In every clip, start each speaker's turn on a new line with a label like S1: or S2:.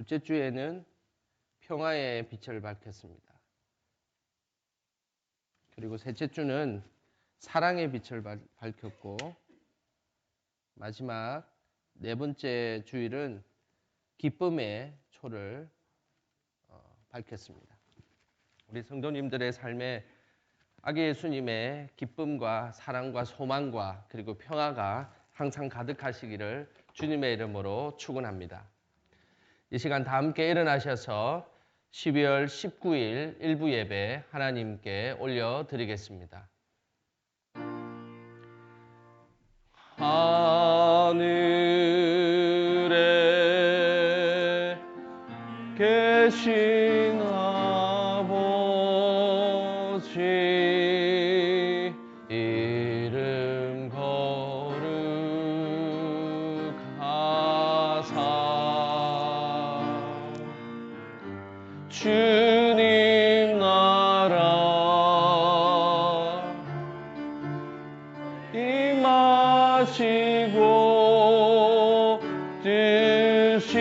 S1: 둘째 주에는 평화의 빛을 밝혔습니다. 그리고 셋째 주는 사랑의 빛을 밝혔고, 마지막 네 번째 주일은 기쁨의 초를 밝혔습니다. 우리 성도님들의 삶에 아기 예수님의 기쁨과 사랑과 소망과 그리고 평화가 항상 가득하시기를 주님의 이름으로 축원합니다. 이 시간 다 함께 일어나셔서 12월 19일 일부 예배 하나님께 올려드리겠습니다. 하늘에 계신 아버지 이름 거룩하사 주님 나라 임하시고 뜻이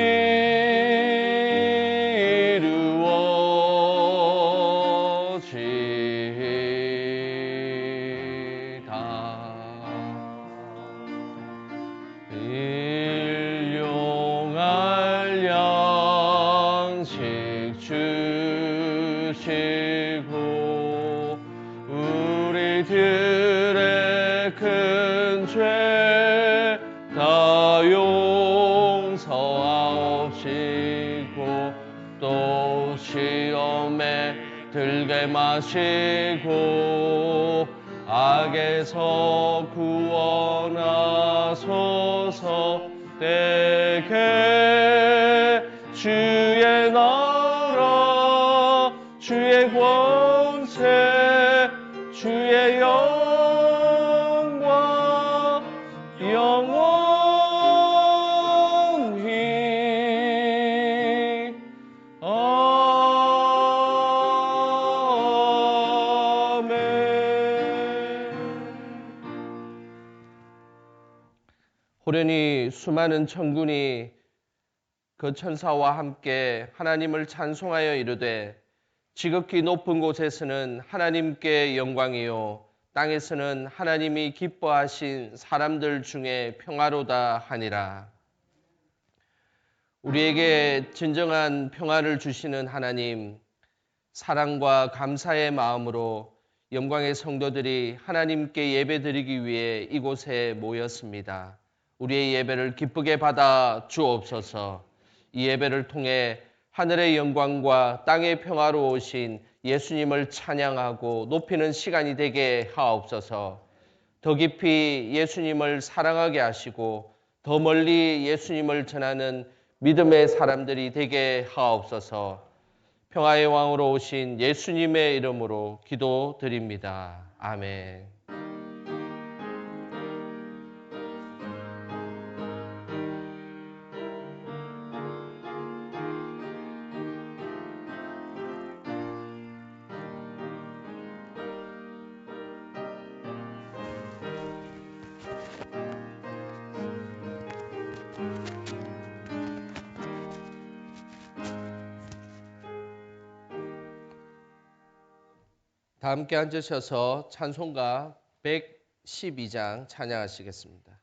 S1: 일용할 양식 주시고 우리들의 큰 죄 다 용서하옵시고 또 시험에 들게 마시고 악에서 구원하소서. 때게 주의 나라 주의 권세 주의 영광 영원히 호련히 수많은 천군이 그 천사와 함께 하나님을 찬송하여 이르되 지극히 높은 곳에서는 하나님께 영광이요 땅에서는 하나님이 기뻐하신 사람들 중에 평화로다 하니라. 우리에게 진정한 평화를 주시는 하나님, 사랑과 감사의 마음으로 영광의 성도들이 하나님께 예배드리기 위해 이곳에 모였습니다. 우리의 예배를 기쁘게 받아 주옵소서. 이 예배를 통해 하늘의 영광과 땅의 평화로 오신 예수님을 찬양하고 높이는 시간이 되게 하옵소서. 더 깊이 예수님을 사랑하게 하시고 더 멀리 예수님을 전하는 믿음의 사람들이 되게 하옵소서. 평화의 왕으로 오신 예수님의 이름으로 기도드립니다. 아멘. 다 함께 앉으셔서 찬송가 112장 찬양하시겠습니다.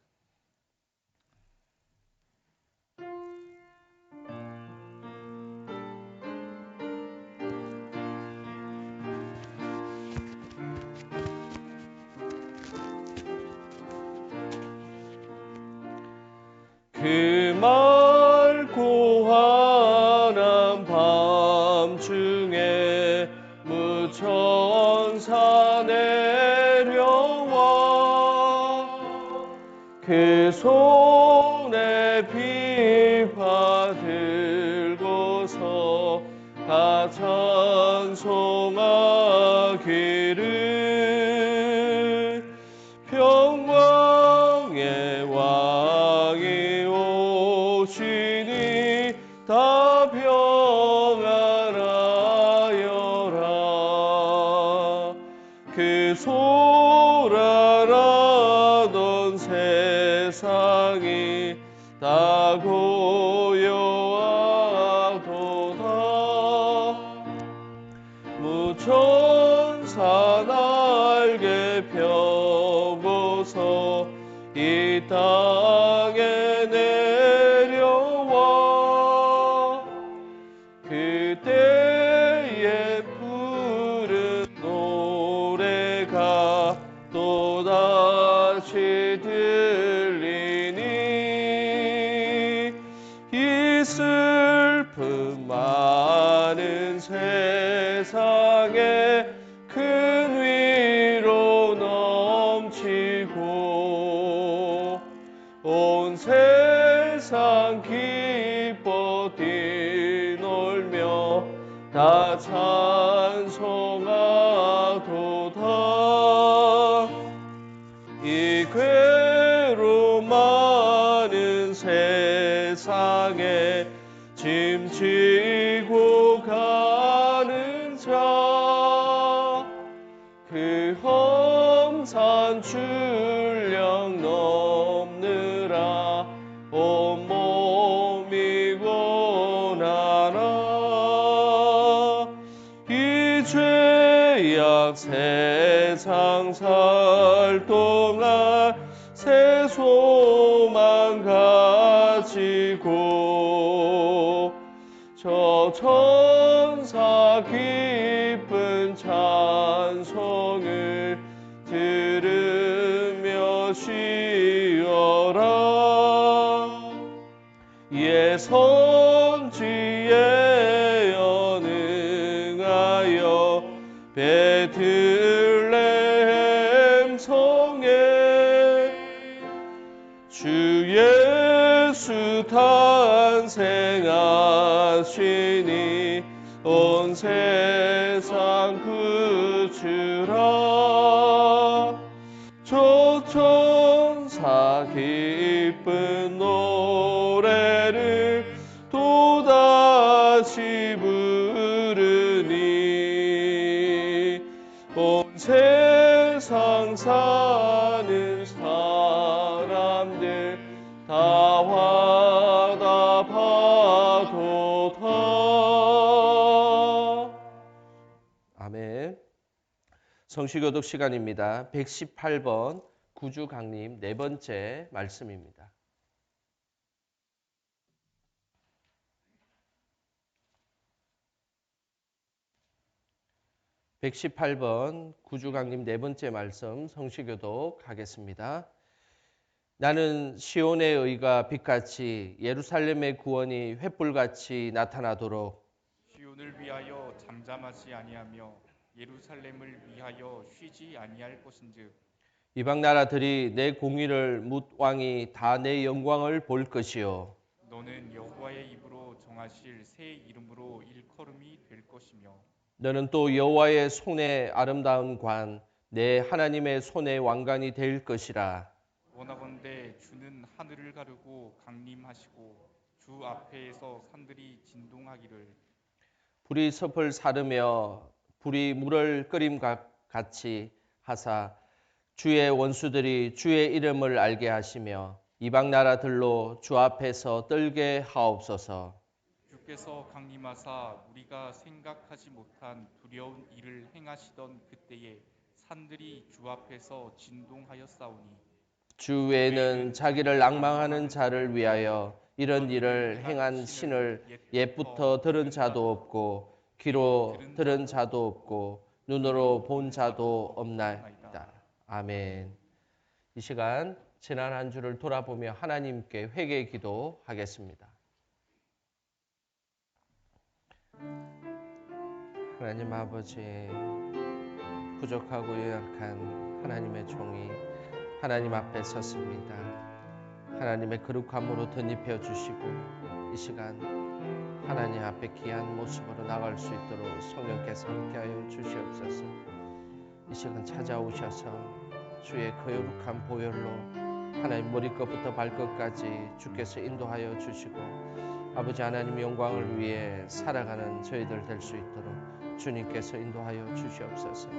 S1: 그 맑고 환한 밤중에 무천사 내려와 그 손에 비파 들고서 다 찬송하기를 평강의 왕이 오시니 다 평안하여라. 그 소란하던 세상이 다 고요하고 천사 날개 펴고서 이 땅에 내려와 그때에 부른 노래가 또다시 들리니 이 슬픔 많은 세상에 큰 위로 넘치고 온 세상 기뻐 뛰놀며 다 찬송하도다. 이 괴로움 많은 세상에 짐지고 가는 자 그 험산 출령 넘느라 온몸이 고나라 이 죄악 세상 살 동안 새 소망 가지고 저 천사 기쁜 찬송을 들으며 쉬어라. 예선지에 연응하여 베들레헴 성에 주 예수 탄생하시니 온 세상 그치라. 저 천사 기쁜 노래를 또다시 부르니 온 세상 사는 사람들 다 화답하도다. 아멘. 성시교독 시간입니다. 118번 구주 강림 네 번째 말씀입니다. 118번 구주 강림 네 번째 말씀 성시교독 하겠습니다. 나는 시온의 의가 빛같이 예루살렘의 구원이 횃불같이 나타나도록
S2: 시온을 위하여 잠잠하지 아니하며 예루살렘을 위하여 쉬지 아니할 것인즉
S1: 이방 나라들이 내 공의를 묻 왕이 다 내 영광을 볼 것이요
S2: 너는 여호와의 입으로 정하실 새 이름으로 일컬음이 될 것이며
S1: 너는 또 여호와의 손의 아름다운 관 내 하나님의 손의 왕관이 될 것이라.
S2: 원하건대 주는 하늘을 가르고 강림하시고 주 앞에서 산들이 진동하기를
S1: 불이 섭을 사르며 불이 물을 끓임 같이 하사 주의 원수들이 주의 이름을 알게 하시며 이방 나라들로 주 앞에서 떨게 하옵소서.
S2: 주께서 강림하사 우리가 생각하지 못한 두려운 일을 행하시던 그때에 산들이 주 앞에서 진동하였사오니
S1: 주 외에는 자기를 앙망하는 자를 위하여 이런 일을 행한 신을 옛부터 들은 자도 없고 귀로 들은 자도 없고 눈으로 본 자도 없나이다. 아멘. 이 시간 지난 한 주를 돌아보며 하나님께 회개 기도하겠습니다. 하나님 아버지, 부족하고 연약한 하나님의 종이 하나님 앞에 섰습니다. 하나님의 거룩함으로 덧입혀 주시고 이 시간 하나님 앞에 귀한 모습으로 나갈 수 있도록 성령께서 함께하여 주시옵소서. 이 시간 찾아오셔서 주의 거룩한 보혈로 하나님 머리끝부터 발끝까지 주께서 인도하여 주시고 아버지 하나님의 영광을 위해 살아가는 저희들 될 수 있도록 주님께서 인도하여 주시옵소서.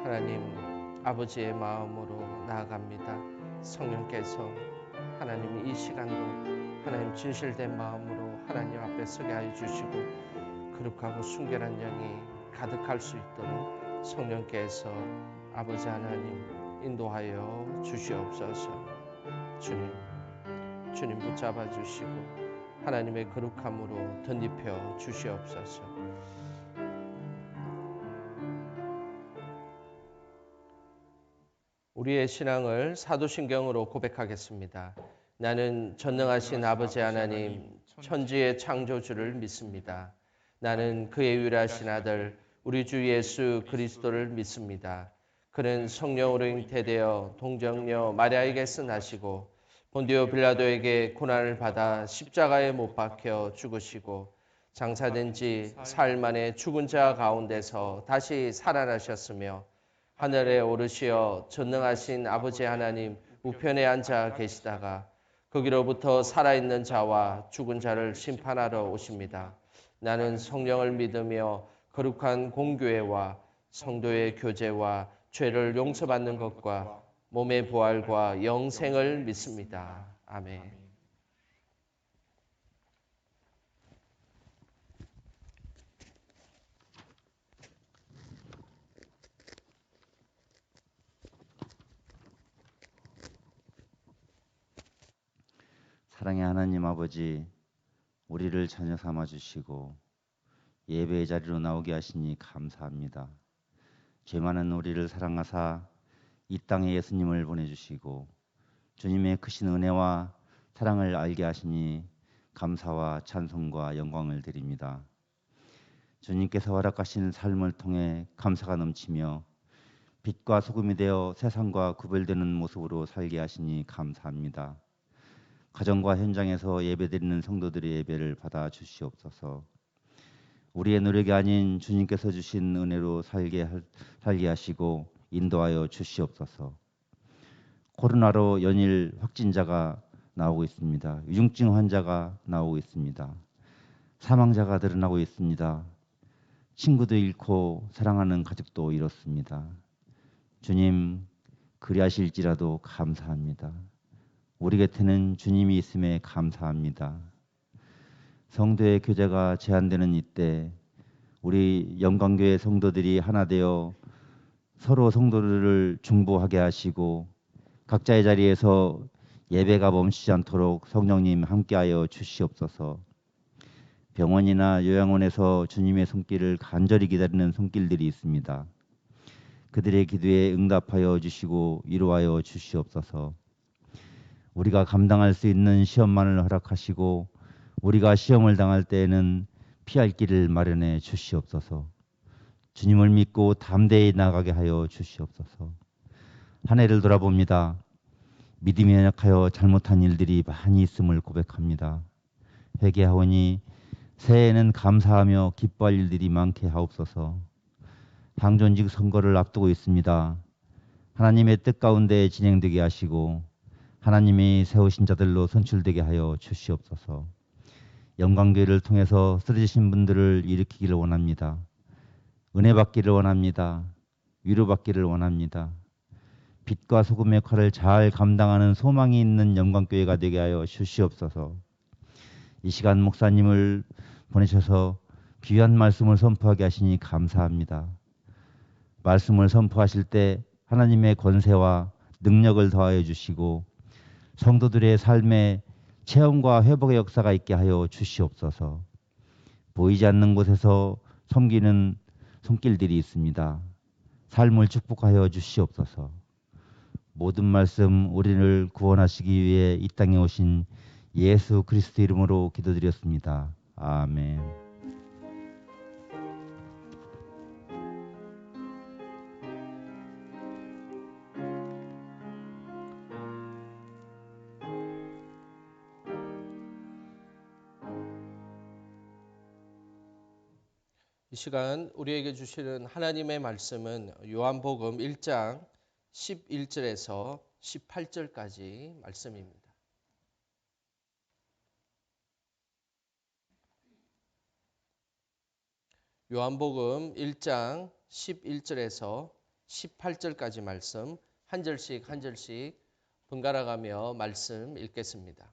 S1: 하나님 아버지의 마음으로 나아갑니다. 성령께서 하나님 이 시간도 하나님 진실된 마음으로 하나님 앞에 서게 하여 주시고 거룩하고 순결한 영이 가득할 수 있도록 성령께서 아버지 하나님 인도하여 주시옵소서. 주님 붙잡아 주시고 하나님의 거룩함으로 덧입혀 주시옵소서. 우리의 신앙을 사도신경으로 고백하겠습니다. 나는 전능하신 아버지 하나님 천지의 창조주를 믿습니다. 나는 그의 유일하신 아들 우리 주 예수 그리스도를 믿습니다. 그는 성령으로 잉태되어 동정녀 마리아에게서 나시고 본디오 빌라도에게 고난을 받아 십자가에 못 박혀 죽으시고 장사된 지 사흘 만에 죽은 자 가운데서 다시 살아나셨으며 하늘에 오르시어 전능하신 아버지 하나님 우편에 앉아 계시다가 거기로부터 살아있는 자와 죽은 자를 심판하러 오십니다. 나는 성령을 믿으며 거룩한 공교회와 성도의 교제와 죄를 용서받는 것과 몸의 부활과 영생을 믿습니다. 아멘.
S3: 사랑의 하나님 아버지, 우리를 자녀 삼아 주시고 예배의 자리로 나오게 하시니 감사합니다. 죄 많은 우리를 사랑하사 이 땅에 예수님을 보내주시고 주님의 크신 은혜와 사랑을 알게 하시니 감사와 찬송과 영광을 드립니다. 주님께서 허락하신 삶을 통해 감사가 넘치며 빛과 소금이 되어 세상과 구별되는 모습으로 살게 하시니 감사합니다. 가정과 현장에서 예배드리는 성도들의 예배를 받아 주시옵소서. 우리의 노력이 아닌 주님께서 주신 은혜로 살게 하시고 인도하여 주시옵소서. 코로나로 연일 확진자가 나오고 있습니다. 위중증 환자가 나오고 있습니다. 사망자가 늘어나고 있습니다. 친구도 잃고 사랑하는 가족도 잃었습니다. 주님, 그리하실지라도 감사합니다. 우리 곁에는 주님이 있음에 감사합니다. 성도의 교제가 제한되는 이때 우리 영광교회 성도들이 하나 되어 서로 성도들을 중보하게 하시고 각자의 자리에서 예배가 멈추지 않도록 성령님 함께하여 주시옵소서. 병원이나 요양원에서 주님의 손길을 간절히 기다리는 손길들이 있습니다. 그들의 기도에 응답하여 주시고 위로하여 주시옵소서. 우리가 감당할 수 있는 시험만을 허락하시고 우리가 시험을 당할 때에는 피할 길을 마련해 주시옵소서. 주님을 믿고 담대히 나가게 하여 주시옵소서. 한 해를 돌아봅니다. 믿음이 연약하여 잘못한 일들이 많이 있음을 고백합니다. 회개하오니 새해에는 감사하며 기뻐할 일들이 많게 하옵소서. 당존직 선거를 앞두고 있습니다. 하나님의 뜻 가운데 진행되게 하시고 하나님이 세우신 자들로 선출되게 하여 주시옵소서. 영광교회를 통해서 쓰러지신 분들을 일으키기를 원합니다. 은혜 받기를 원합니다. 위로받기를 원합니다. 빛과 소금의 역할을 잘 감당하는 소망이 있는 영광교회가 되게 하여 주시옵소서. 이 시간 목사님을 보내셔서 귀한 말씀을 선포하게 하시니 감사합니다. 말씀을 선포하실 때 하나님의 권세와 능력을 더하여 주시고 성도들의 삶에 체험과 회복의 역사가 있게 하여 주시옵소서. 보이지 않는 곳에서 섬기는 손길들이 있습니다. 삶을 축복하여 주시옵소서. 모든 말씀 우리를 구원하시기 위해 이 땅에 오신 예수 그리스도 이름으로 기도드렸습니다. 아멘.
S1: 이 시간 우리에게 주시는 하나님의 말씀은 요한복음 1장 11절에서 18절까지 말씀입니다. 요한복음 1장 11절에서 18절까지 말씀 한 절씩 한 절씩 번갈아가며 말씀 읽겠습니다.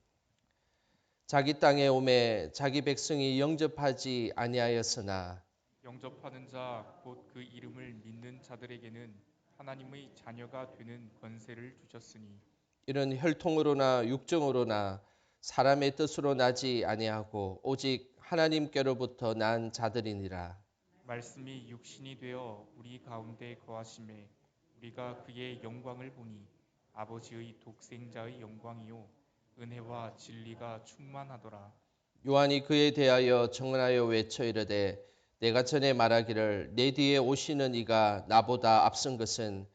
S1: 자기 땅에 오매 자기 백성이 영접하지 아니하였으나
S2: 영접하는 자 곧 그 이름을 믿는 자들에게는 하나님의 자녀가 되는 권세를 주셨으니
S1: 이는 혈통으로나 육정으로나 사람의 뜻으로 나지 아니하고 오직 하나님께로부터 난 자들이니라.
S2: 말씀이 육신이 되어 우리 가운데 거하심에 우리가 그의 영광을 보니 아버지의 독생자의 영광이요 은혜와 진리가 충만하더라.
S1: 요한이 그에 대하여 정언하여 외쳐 이르되 내가 전에 말하기를 내 뒤에 오시는 이가 나보다 앞선 것은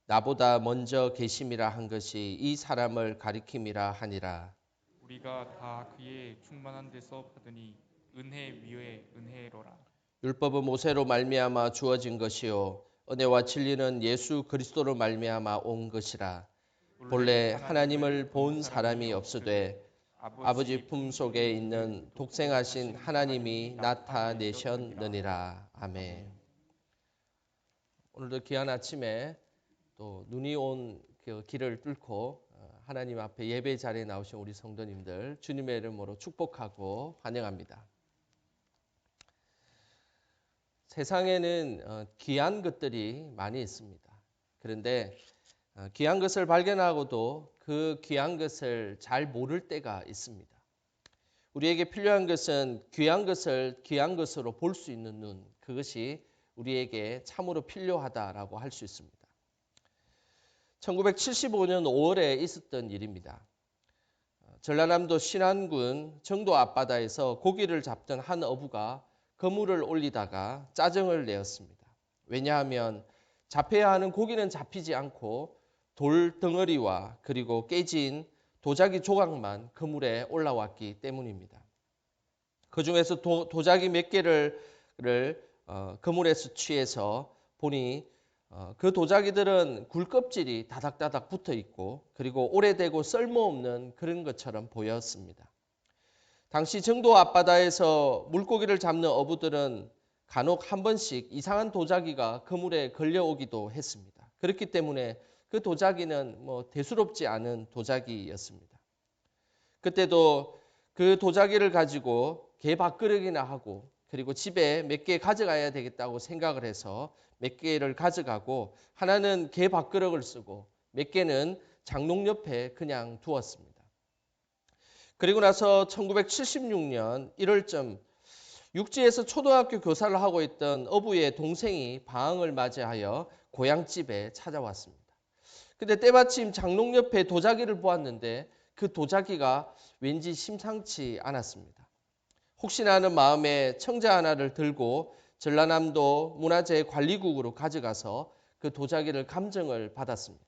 S1: 나보다 먼저 계심이라 한 것이 이 사람을 가리킴이라 하니라.
S2: 우리가 다 그의 충만한 데서 받으니 은혜 위에 은혜로라.
S1: 율법은 모세로 말미암아 주어진 것이요 은혜와 진리는 예수 그리스도로 말미암아 온 것이라. 본래 하나님을 본 사람이 없으되 아버지 품속에 있는 독생하신 하나님이 나타내셨느니라. 아멘. 오늘도 귀한 아침에 또 눈이 온 그 길을 뚫고 하나님 앞에 예배 자리에 나오신 우리 성도님들 주님의 이름으로 축복하고 환영합니다. 세상에는 귀한 것들이 많이 있습니다. 그런데 귀한 것을 발견하고도 그 귀한 것을 잘 모를 때가 있습니다. 우리에게 필요한 것은 귀한 것을 귀한 것으로 볼 수 있는 눈, 그것이 우리에게 참으로 필요하다라고 할 수 있습니다. 1975년 5월에 있었던 일입니다. 전라남도 신안군 정도 앞바다에서 고기를 잡던 한 어부가 그물을 올리다가 짜증을 내었습니다. 왜냐하면 잡혀야 하는 고기는 잡히지 않고 돌 덩어리와 그리고 깨진 도자기 조각만 그물에 올라왔기 때문입니다. 그 중에서 도자기 몇 개를 그물에서 취해서 보니 그 도자기들은 굴껍질이 다닥다닥 붙어 있고 그리고 오래되고 쓸모없는 그런 것처럼 보였습니다. 당시 정도 앞바다에서 물고기를 잡는 어부들은 간혹 한 번씩 이상한 도자기가 그물에 걸려오기도 했습니다. 그렇기 때문에 그 도자기는 대수롭지 않은 도자기였습니다. 그때도 그 도자기를 가지고 개 밥그릇이나 하고 그리고 집에 몇 개 가져가야 되겠다고 생각을 해서 몇 개를 가져가고 하나는 개 밥그릇을 쓰고 몇 개는 장롱 옆에 그냥 두었습니다. 그리고 나서 1976년 1월쯤 육지에서 초등학교 교사를 하고 있던 어부의 동생이 방학을 맞이하여 고향집에 찾아왔습니다. 근데 때마침 장롱 옆에 도자기를 보았는데 그 도자기가 왠지 심상치 않았습니다. 혹시나 하는 마음에 청자 하나를 들고 전라남도 문화재관리국으로 가져가서 그 도자기를 감정을 받았습니다.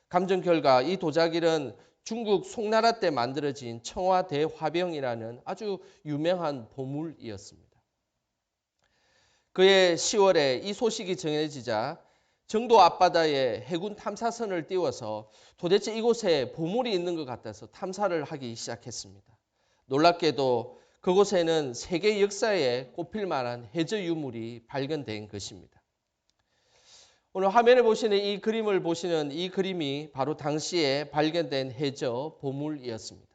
S1: 감정 결과 이 도자기는 중국 송나라 때 만들어진 청화대화병이라는 아주 유명한 보물이었습니다. 그해 10월에 이 소식이 전해지자 정도 앞바다에 해군 탐사선을 띄워서 도대체 이곳에 보물이 있는 것 같아서 탐사를 하기 시작했습니다. 놀랍게도 그곳에는 세계 역사에 꼽힐 만한 해저 유물이 발견된 것입니다. 오늘 화면에 보시는 이 그림을 보시는 이 그림이 바로 당시에 발견된 해저 보물이었습니다.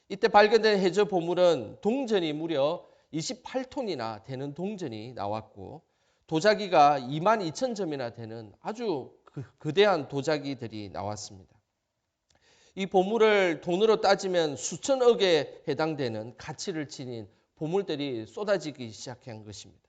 S1: 이때 발견된 해저 보물은 동전이 무려 28톤이나 되는 동전이 나왔고 도자기가 22,000점이나 되는 아주 거대한 도자기들이 나왔습니다. 이 보물을 돈으로 따지면 수천억에 해당되는 가치를 지닌 보물들이 쏟아지기 시작한 것입니다.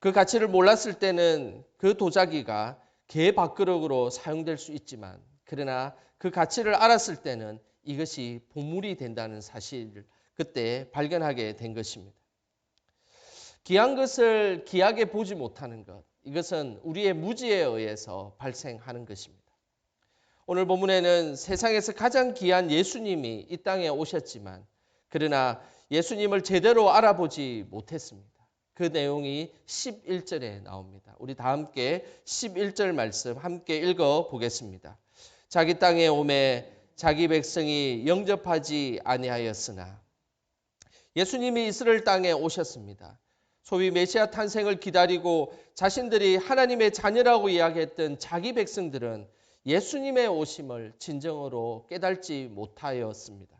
S1: 그 가치를 몰랐을 때는 그 도자기가 개 밥그릇으로 사용될 수 있지만 그러나 그 가치를 알았을 때는 이것이 보물이 된다는 사실을 그때 발견하게 된 것입니다. 귀한 것을 귀하게 보지 못하는 것, 이것은 우리의 무지에 의해서 발생하는 것입니다. 오늘 본문에는 세상에서 가장 귀한 예수님이 이 땅에 오셨지만 그러나 예수님을 제대로 알아보지 못했습니다. 그 내용이 11절에 나옵니다. 우리 다 함께 11절 말씀 함께 읽어보겠습니다. 자기 땅에 오매 자기 백성이 영접하지 아니하였으나 예수님이 이스라엘 땅에 오셨습니다. 소위 메시아 탄생을 기다리고 자신들이 하나님의 자녀라고 이야기했던 자기 백성들은 예수님의 오심을 진정으로 깨닫지 못하였습니다.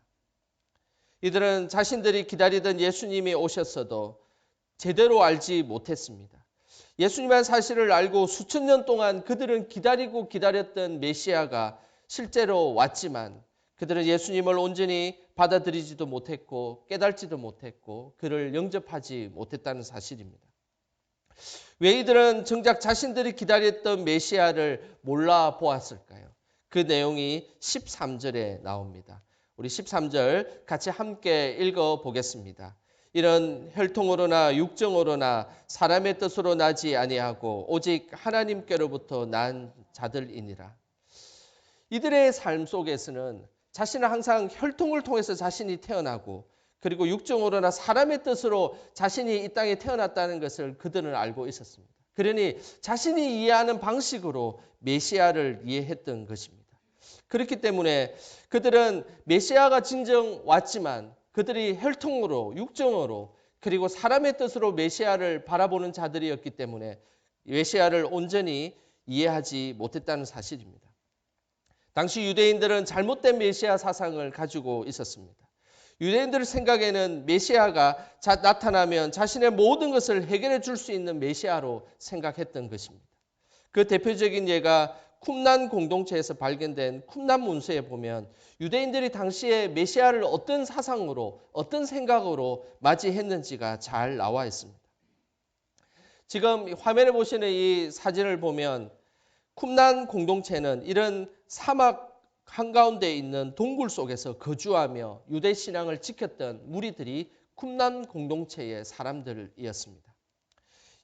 S1: 이들은 자신들이 기다리던 예수님이 오셨어도 제대로 알지 못했습니다. 예수님의 사실을 알고 수천 년 동안 그들은 기다리고 기다렸던 메시아가 실제로 왔지만 그들은 예수님을 온전히 받아들이지도 못했고 깨닫지도 못했고 그를 영접하지 못했다는 사실입니다. 왜 이들은 정작 자신들이 기다렸던 메시아를 몰라 보았을까요? 그 내용이 13절에 나옵니다. 우리 13절 같이 함께 읽어보겠습니다. 이런 혈통으로나 육정으로나 사람의 뜻으로 나지 아니하고 오직 하나님께로부터 난 자들이니라. 이들의 삶 속에서는 자신은 항상 혈통을 통해서 자신이 태어나고 그리고 육정으로나 사람의 뜻으로 자신이 이 땅에 태어났다는 것을 그들은 알고 있었습니다. 그러니 자신이 이해하는 방식으로 메시아를 이해했던 것입니다. 그렇기 때문에 그들은 메시아가 진정 왔지만 그들이 혈통으로 육정으로 그리고 사람의 뜻으로 메시아를 바라보는 자들이었기 때문에 메시아를 온전히 이해하지 못했다는 사실입니다. 당시 유대인들은 잘못된 메시아 사상을 가지고 있었습니다. 유대인들 생각에는 메시아가 나타나면 자신의 모든 것을 해결해 줄 수 있는 메시아로 생각했던 것입니다. 그 대표적인 예가 쿰난 공동체에서 발견된 쿰난 문서에 보면 유대인들이 당시에 메시아를 어떤 사상으로 어떤 생각으로 맞이했는지가 잘 나와 있습니다. 지금 화면에 보시는 이 사진을 보면 쿰난 공동체는 이런 사막 한가운데 있는 동굴 속에서 거주하며 유대 신앙을 지켰던 무리들이 쿰난 공동체의 사람들이었습니다.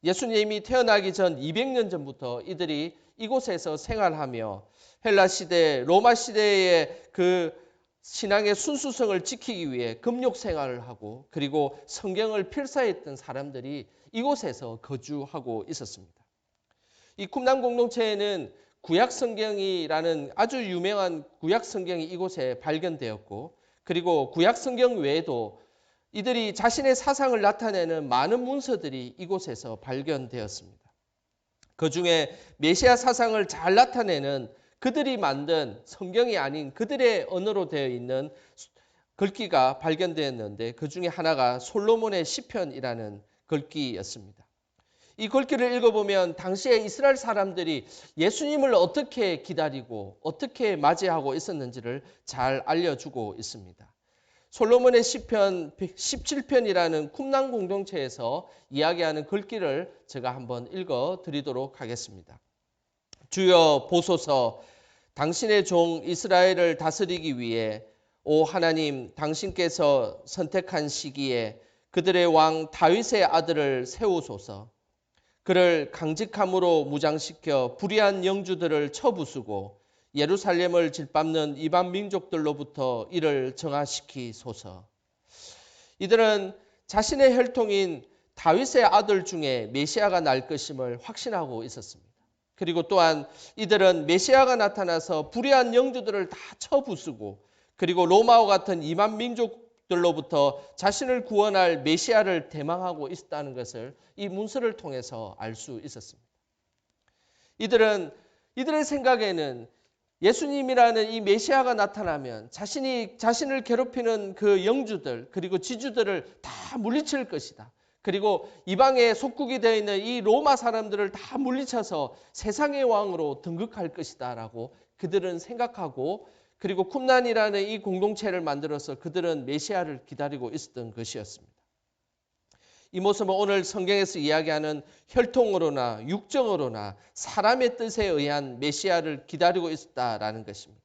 S1: 예수님이 태어나기 전 200년 전부터 이들이 이곳에서 생활하며 헬라 시대, 로마 시대의 그 신앙의 순수성을 지키기 위해 금욕 생활을 하고 그리고 성경을 필사했던 사람들이 이곳에서 거주하고 있었습니다. 이 쿰난 공동체에는 구약 성경이라는 아주 유명한 구약 성경이 이곳에 발견되었고 그리고 구약 성경 외에도 이들이 자신의 사상을 나타내는 많은 문서들이 이곳에서 발견되었습니다. 그중에 메시아 사상을 잘 나타내는 그들이 만든 성경이 아닌 그들의 언어로 되어 있는 글귀가 발견되었는데 그중에 하나가 솔로몬의 시편이라는 글귀였습니다. 이 글귀를 읽어보면 당시에 이스라엘 사람들이 예수님을 어떻게 기다리고 어떻게 맞이하고 있었는지를 잘 알려주고 있습니다. 솔로몬의 시편 17편이라는 쿰난 공동체에서 이야기하는 글귀를 제가 한번 읽어드리도록 하겠습니다. 주여 보소서, 당신의 종 이스라엘을 다스리기 위해 오 하나님 당신께서 선택한 시기에 그들의 왕 다윗의 아들을 세우소서. 그를 강직함으로 무장시켜 불의한 영주들을 쳐부수고 예루살렘을 짓밟는 이방 민족들로부터 이를 정화시키소서. 이들은 자신의 혈통인 다윗의 아들 중에 메시아가 날 것임을 확신하고 있었습니다. 그리고 또한 이들은 메시아가 나타나서 불의한 영주들을 다 쳐부수고 그리고 로마와 같은 이방 민족들로부터 자신을 구원할 메시아를 대망하고 있었다는 것을 이 문서를 통해서 알 수 있었습니다. 이들의 생각에는 예수님이라는 이 메시아가 나타나면 자신을 괴롭히는 그 영주들 그리고 지주들을 다 물리칠 것이다. 그리고 이방에 속국이 되어 있는 이 로마 사람들을 다 물리쳐서 세상의 왕으로 등극할 것이다 라고 그들은 생각하고 그리고 쿰난이라는 이 공동체를 만들어서 그들은 메시아를 기다리고 있었던 것이었습니다. 이 모습은 오늘 성경에서 이야기하는 혈통으로나 육정으로나 사람의 뜻에 의한 메시아를 기다리고 있었다라는 것입니다.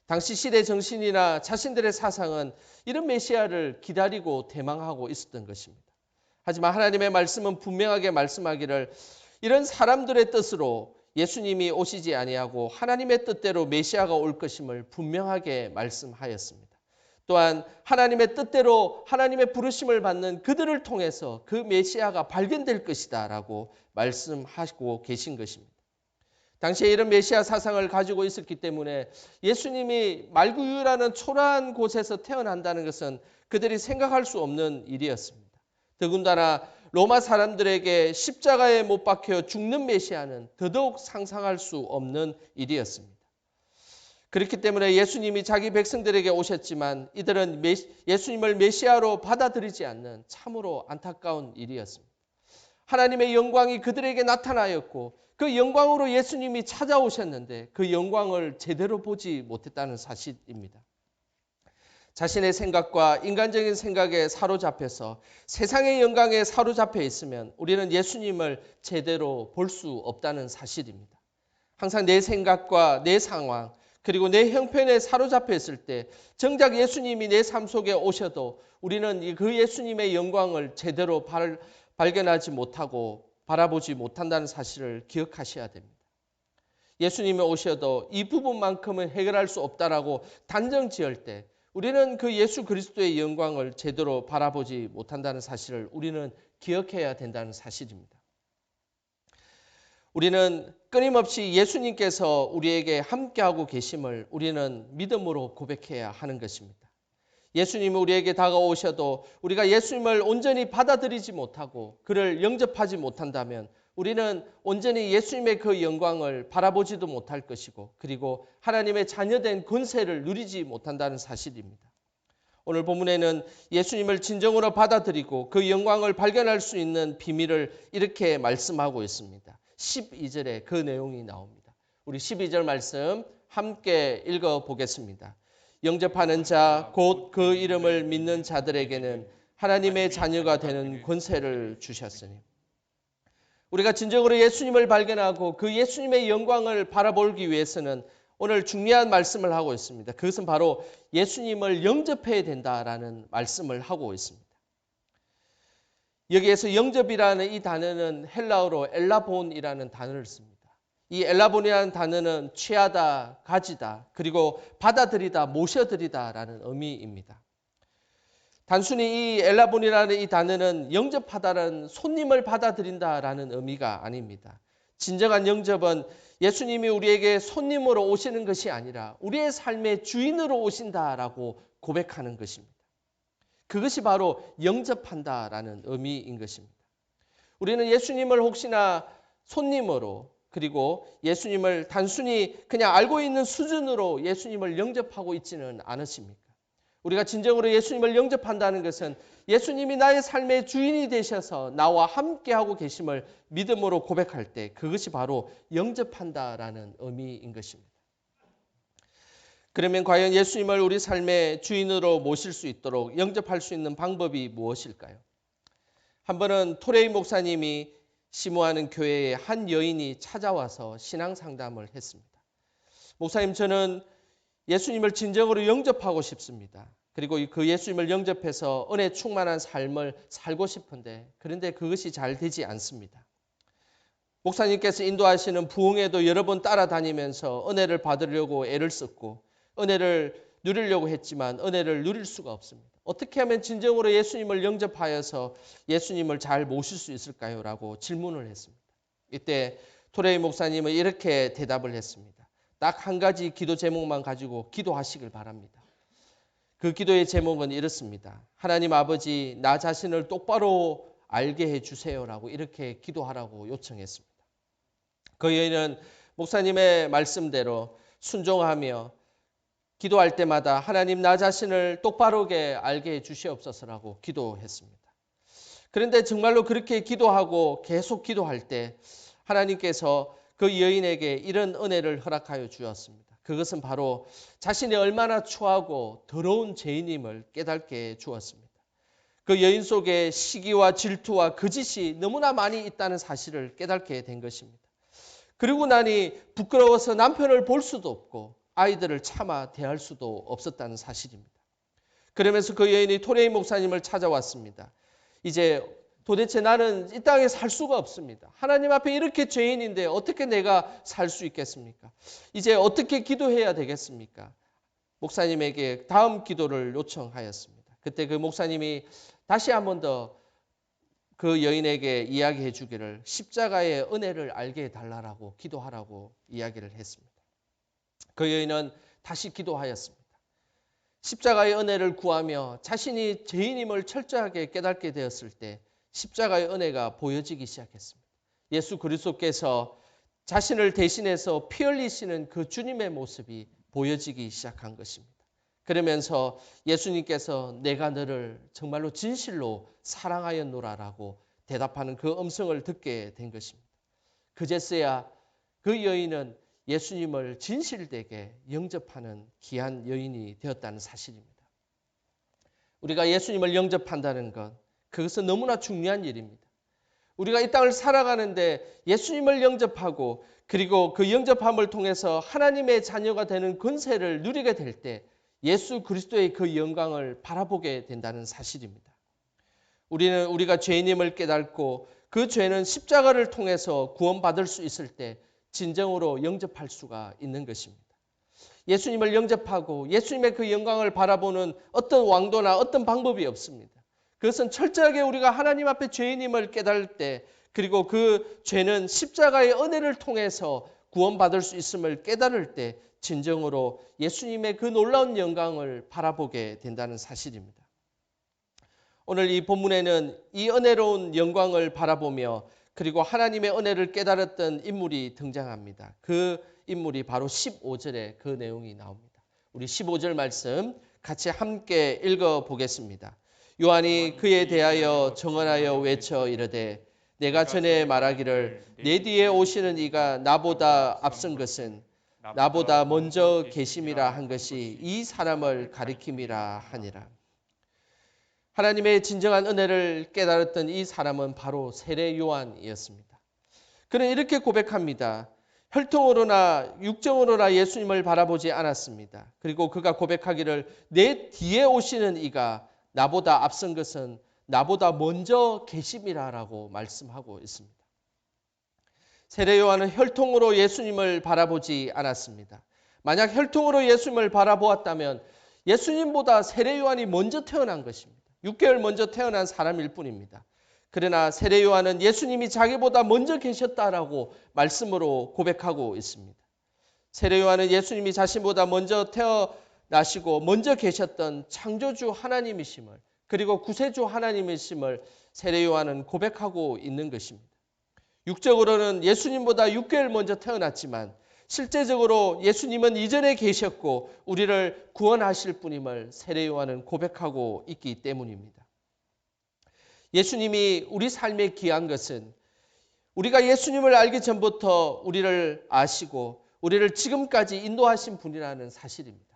S1: 당시 시대 정신이나 자신들의 사상은 이런 메시아를 기다리고 대망하고 있었던 것입니다. 하지만 하나님의 말씀은 분명하게 말씀하기를 이런 사람들의 뜻으로 예수님이 오시지 아니하고 하나님의 뜻대로 메시아가 올 것임을 분명하게 말씀하였습니다. 또한 하나님의 뜻대로 하나님의 부르심을 받는 그들을 통해서 그 메시아가 발견될 것이다 라고 말씀하시고 계신 것입니다. 당시에 이런 메시아 사상을 가지고 있었기 때문에 예수님이 말구유라는 초라한 곳에서 태어난다는 것은 그들이 생각할 수 없는 일이었습니다. 더군다나 로마 사람들에게 십자가에 못 박혀 죽는 메시아는 더더욱 상상할 수 없는 일이었습니다. 그렇기 때문에 예수님이 자기 백성들에게 오셨지만 이들은 예수님을 메시아로 받아들이지 않는 참으로 안타까운 일이었습니다. 하나님의 영광이 그들에게 나타나였고 그 영광으로 예수님이 찾아오셨는데 그 영광을 제대로 보지 못했다는 사실입니다. 자신의 생각과 인간적인 생각에 사로잡혀서 세상의 영광에 사로잡혀 있으면 우리는 예수님을 제대로 볼 수 없다는 사실입니다. 항상 내 생각과 내 상황 그리고 내 형편에 사로잡혀 있을 때 정작 예수님이 내 삶 속에 오셔도 우리는 그 예수님의 영광을 제대로 발견하지 못하고 바라보지 못한다는 사실을 기억하셔야 됩니다. 예수님이 오셔도 이 부분만큼은 해결할 수 없다라고 단정 지을 때 우리는 그 예수 그리스도의 영광을 제대로 바라보지 못한다는 사실을 우리는 기억해야 된다는 사실입니다. 우리는 끊임없이 예수님께서 우리에게 함께하고 계심을 우리는 믿음으로 고백해야 하는 것입니다. 예수님이 우리에게 다가오셔도 우리가 예수님을 온전히 받아들이지 못하고 그를 영접하지 못한다면 우리는 온전히 예수님의 그 영광을 바라보지도 못할 것이고 그리고 하나님의 자녀된 권세를 누리지 못한다는 사실입니다. 오늘 본문에는 예수님을 진정으로 받아들이고 그 영광을 발견할 수 있는 비밀을 이렇게 말씀하고 있습니다. 12절에 그 내용이 나옵니다. 우리 12절 말씀 함께 읽어보겠습니다. 영접하는 자 곧 그 이름을 믿는 자들에게는 하나님의 자녀가 되는 권세를 주셨으니 우리가 진정으로 예수님을 발견하고 그 예수님의 영광을 바라보기 위해서는 오늘 중요한 말씀을 하고 있습니다. 그것은 바로 예수님을 영접해야 된다라는 말씀을 하고 있습니다. 여기에서 영접이라는 이 단어는 헬라어로 엘라본이라는 단어를 씁니다. 이 엘라본이라는 단어는 취하다, 가지다, 그리고 받아들이다, 모셔들이다라는 의미입니다. 단순히 이 엘라본이라는 이 단어는 영접하다라는 손님을 받아들인다라는 의미가 아닙니다. 진정한 영접은 예수님이 우리에게 손님으로 오시는 것이 아니라 우리의 삶의 주인으로 오신다라고 고백하는 것입니다. 그것이 바로 영접한다라는 의미인 것입니다. 우리는 예수님을 혹시나 손님으로 그리고 예수님을 단순히 그냥 알고 있는 수준으로 예수님을 영접하고 있지는 않으십니까? 우리가 진정으로 예수님을 영접한다는 것은 예수님이 나의 삶의 주인이 되셔서 나와 함께하고 계심을 믿음으로 고백할 때 그것이 바로 영접한다라는 의미인 것입니다. 그러면 과연 예수님을 우리 삶의 주인으로 모실 수 있도록 영접할 수 있는 방법이 무엇일까요? 한 번은 토레이 목사님이 심호하는 교회에 한 여인이 찾아와서 신앙 상담을 했습니다. 목사님, 저는 예수님을 진정으로 영접하고 싶습니다. 그리고 그 예수님을 영접해서 은혜 충만한 삶을 살고 싶은데 그런데 그것이 잘 되지 않습니다. 목사님께서 인도하시는 부흥회도 여러 번 따라다니면서 은혜를 받으려고 애를 썼고 은혜를 누리려고 했지만 은혜를 누릴 수가 없습니다. 어떻게 하면 진정으로 예수님을 영접하여서 예수님을 잘 모실 수 있을까요? 라고 질문을 했습니다. 이때 토레이 목사님은 이렇게 대답을 했습니다. 딱 한 가지 기도 제목만 가지고 기도하시길 바랍니다. 그 기도의 제목은 이렇습니다. 하나님 아버지, 나 자신을 똑바로 알게 해주세요라고 이렇게 기도하라고 요청했습니다. 그 여인은 목사님의 말씀대로 순종하며 기도할 때마다 하나님 나 자신을 똑바르게 알게 해주시옵소서라고 기도했습니다. 그런데 정말로 그렇게 기도하고 계속 기도할 때 하나님께서 그 여인에게 이런 은혜를 허락하여 주었습니다. 그것은 바로 자신이 얼마나 추하고 더러운 죄인임을 깨닫게 주었습니다. 그 여인 속에 시기와 질투와 거짓이 너무나 많이 있다는 사실을 깨닫게 된 것입니다. 그리고 나니 부끄러워서 남편을 볼 수도 없고 아이들을 차마 대할 수도 없었다는 사실입니다. 그러면서 그 여인이 토레이 목사님을 찾아왔습니다. 이제 도대체 나는 이 땅에 살 수가 없습니다. 하나님 앞에 이렇게 죄인인데 어떻게 내가 살 수 있겠습니까? 이제 어떻게 기도해야 되겠습니까? 목사님에게 다음 기도를 요청하였습니다. 그때 그 목사님이 다시 한 번 더 그 여인에게 이야기해 주기를 십자가의 은혜를 알게 해달라고 기도하라고 이야기를 했습니다. 그 여인은 다시 기도하였습니다. 십자가의 은혜를 구하며 자신이 죄인임을 철저하게 깨닫게 되었을 때 십자가의 은혜가 보여지기 시작했습니다. 예수 그리스도께서 자신을 대신해서 피 흘리시는 그 주님의 모습이 보여지기 시작한 것입니다. 그러면서 예수님께서 내가 너를 정말로 진실로 사랑하였노라라고 대답하는 그 음성을 듣게 된 것입니다. 그제서야 그 여인은 예수님을 진실되게 영접하는 귀한 여인이 되었다는 사실입니다. 우리가 예수님을 영접한다는 것, 그것은 너무나 중요한 일입니다. 우리가 이 땅을 살아가는데 예수님을 영접하고 그리고 그 영접함을 통해서 하나님의 자녀가 되는 권세를 누리게 될 때 예수 그리스도의 그 영광을 바라보게 된다는 사실입니다. 우리가 죄인임을 깨닫고 그 죄는 십자가를 통해서 구원받을 수 있을 때 진정으로 영접할 수가 있는 것입니다. 예수님을 영접하고 예수님의 그 영광을 바라보는 어떤 왕도나 어떤 방법이 없습니다. 그것은 철저하게 우리가 하나님 앞에 죄인임을 깨달을 때 그리고 그 죄는 십자가의 은혜를 통해서 구원받을 수 있음을 깨달을 때 진정으로 예수님의 그 놀라운 영광을 바라보게 된다는 사실입니다. 오늘 이 본문에는 이 은혜로운 영광을 바라보며 그리고 하나님의 은혜를 깨달았던 인물이 등장합니다. 그 인물이 바로 15절에 그 내용이 나옵니다. 우리 15절 말씀 같이 함께 읽어보겠습니다. 요한이 그에 대하여 정언하여 외쳐 이르되 내가 전에 말하기를 내 뒤에 오시는 이가 나보다 앞선 것은 나보다 먼저 계심이라 한 것이 이 사람을 가리킴이라 하니라. 하나님의 진정한 은혜를 깨달았던 이 사람은 바로 세례 요한이었습니다. 그는 이렇게 고백합니다. 혈통으로나 육정으로나 예수님을 바라보지 않았습니다. 그리고 그가 고백하기를 내 뒤에 오시는 이가 나보다 앞선 것은 나보다 먼저 계심이라라고 말씀하고 있습니다. 세례 요한은 혈통으로 예수님을 바라보지 않았습니다. 만약 혈통으로 예수님을 바라보았다면 예수님보다 세례 요한이 먼저 태어난 것입니다. 6개월 먼저 태어난 사람일 뿐입니다. 그러나 세례 요한은 예수님이 자기보다 먼저 계셨다라고 말씀으로 고백하고 있습니다. 세례 요한은 예수님이 자신보다 먼저 태어나시고 먼저 계셨던 창조주 하나님이심을 그리고 구세주 하나님이심을 세례 요한은 고백하고 있는 것입니다. 육적으로는 예수님보다 6개월 먼저 태어났지만 실제적으로 예수님은 이전에 계셨고 우리를 구원하실 분임을 세례 요한은 고백하고 있기 때문입니다. 예수님이 우리 삶에 귀한 것은 우리가 예수님을 알기 전부터 우리를 아시고 우리를 지금까지 인도하신 분이라는 사실입니다.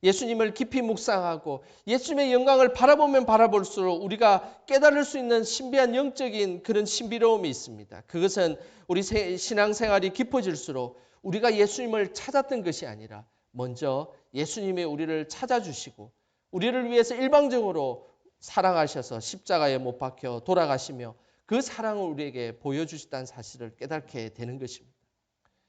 S1: 예수님을 깊이 묵상하고 예수님의 영광을 바라보면 바라볼수록 우리가 깨달을 수 있는 신비한 영적인 그런 신비로움이 있습니다. 그것은 우리 신앙생활이 깊어질수록 우리가 예수님을 찾았던 것이 아니라 먼저 예수님이 우리를 찾아주시고 우리를 위해서 일방적으로 사랑하셔서 십자가에 못 박혀 돌아가시며 그 사랑을 우리에게 보여주셨다는 사실을 깨닫게 되는 것입니다.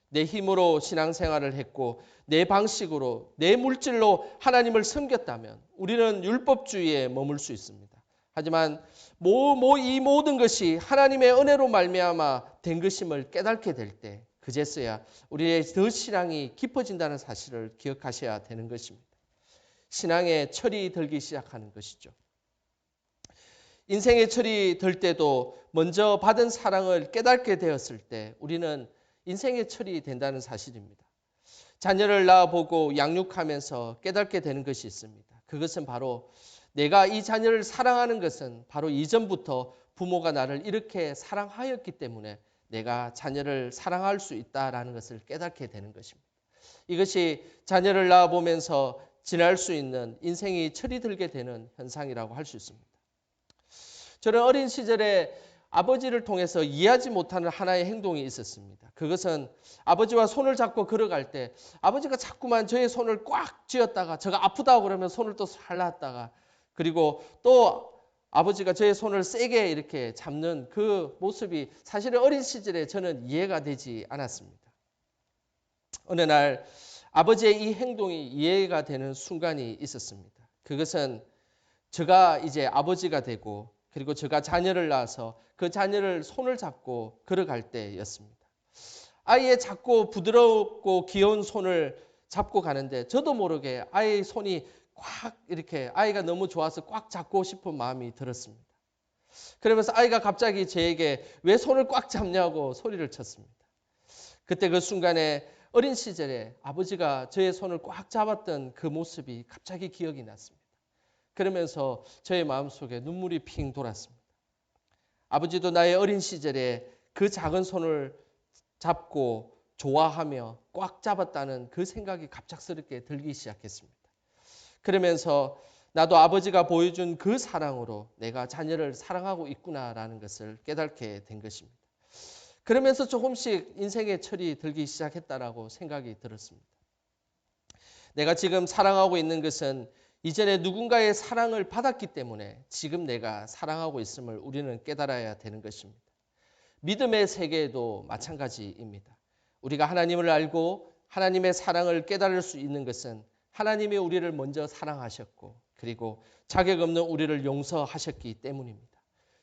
S1: 내 힘으로 신앙생활을 했고 내 방식으로 내 물질로 하나님을 섬겼다면 우리는 율법주의에 머물 수 있습니다. 하지만 이 모든 것이 하나님의 은혜로 말미암아 된 것임을 깨닫게 될 때 그제서야 우리의 더 신앙이 깊어진다는 사실을 기억하셔야 되는 것입니다. 신앙의 철이 들기 시작하는 것이죠. 인생의 철이 들 때도 먼저 받은 사랑을 깨닫게 되었을 때 우리는 인생의 철이 된다는 사실입니다. 자녀를 낳아보고 양육하면서 깨닫게 되는 것이 있습니다. 그것은 바로 내가 이 자녀를 사랑하는 것은 바로 이전부터 부모가 나를 이렇게 사랑하였기 때문에 내가 자녀를 사랑할 수 있다라는 것을 깨닫게 되는 것입니다. 이것이 자녀를 낳아보면서 지날 수 있는 인생이 철이 들게 되는 현상이라고 할 수 있습니다. 저는 어린 시절에 아버지를 통해서 이해하지 못하는 하나의 행동이 있었습니다. 그것은 아버지와 손을 잡고 걸어갈 때 아버지가 자꾸만 저의 손을 꽉 쥐었다가 제가 아프다고 그러면 손을 또 살랐다가 그리고 또 아버지가 저의 손을 세게 이렇게 잡는 그 모습이 사실은 어린 시절에 저는 이해가 되지 않았습니다. 어느 날 아버지의 이 행동이 이해가 되는 순간이 있었습니다. 그것은 제가 이제 아버지가 되고 그리고 제가 자녀를 낳아서 그 자녀를 손을 잡고 걸어갈 때였습니다. 아이의 작고 부드럽고 귀여운 손을 잡고 가는데 저도 모르게 아이의 손이 꽉 이렇게 아이가 너무 좋아서 꽉 잡고 싶은 마음이 들었습니다. 그러면서 아이가 갑자기 저에게 왜 손을 꽉 잡냐고 소리를 쳤습니다. 그때 그 순간에 어린 시절에 아버지가 저의 손을 꽉 잡았던 그 모습이 갑자기 기억이 났습니다. 그러면서 저의 마음속에 눈물이 핑 돌았습니다. 아버지도 나의 어린 시절에 그 작은 손을 잡고 좋아하며 꽉 잡았다는 그 생각이 갑작스럽게 들기 시작했습니다. 그러면서 나도 아버지가 보여준 그 사랑으로 내가 자녀를 사랑하고 있구나라는 것을 깨닫게 된 것입니다. 그러면서 조금씩 인생의 철이 들기 시작했다라고 생각이 들었습니다. 내가 지금 사랑하고 있는 것은 이전에 누군가의 사랑을 받았기 때문에 지금 내가 사랑하고 있음을 우리는 깨달아야 되는 것입니다. 믿음의 세계에도 마찬가지입니다. 우리가 하나님을 알고 하나님의 사랑을 깨달을 수 있는 것은 하나님이 우리를 먼저 사랑하셨고 그리고 자격 없는 우리를 용서하셨기 때문입니다.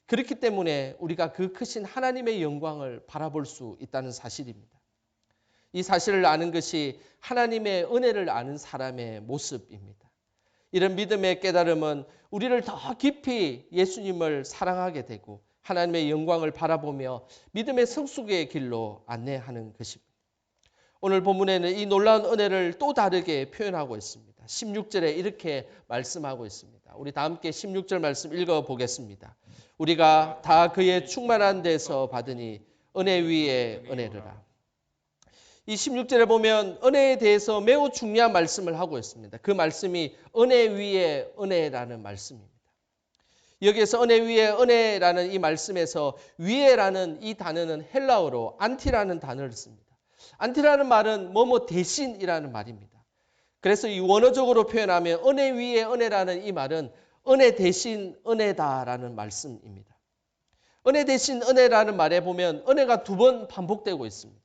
S1: 그렇기 때문에 우리가 그 크신 하나님의 영광을 바라볼 수 있다는 사실입니다. 이 사실을 아는 것이 하나님의 은혜를 아는 사람의 모습입니다. 이런 믿음의 깨달음은 우리를 더 깊이 예수님을 사랑하게 되고 하나님의 영광을 바라보며 믿음의 성숙의 길로 안내하는 것입니다. 오늘 본문에는 이 놀라운 은혜를 또 다르게 표현하고 있습니다. 16절에 이렇게 말씀하고 있습니다. 우리 다 함께 16절 말씀 읽어보겠습니다. 우리가 다 그의 충만한 데서 받으니 은혜 위에 은혜르라. 이 16절에 보면 은혜에 대해서 매우 중요한 말씀을 하고 있습니다. 그 말씀이 은혜 위에 은혜라는 말씀입니다. 여기에서 은혜 위에 은혜라는 이 말씀에서 위에라는 이 단어는 헬라어로 안티라는 단어를 씁니다. 안티라는 말은 뭐뭐 대신이라는 말입니다. 그래서 이 원어적으로 표현하면 은혜 위에 은혜라는 이 말은 은혜 대신 은혜다라는 말씀입니다. 은혜 대신 은혜라는 말에 보면 은혜가 두 번 반복되고 있습니다.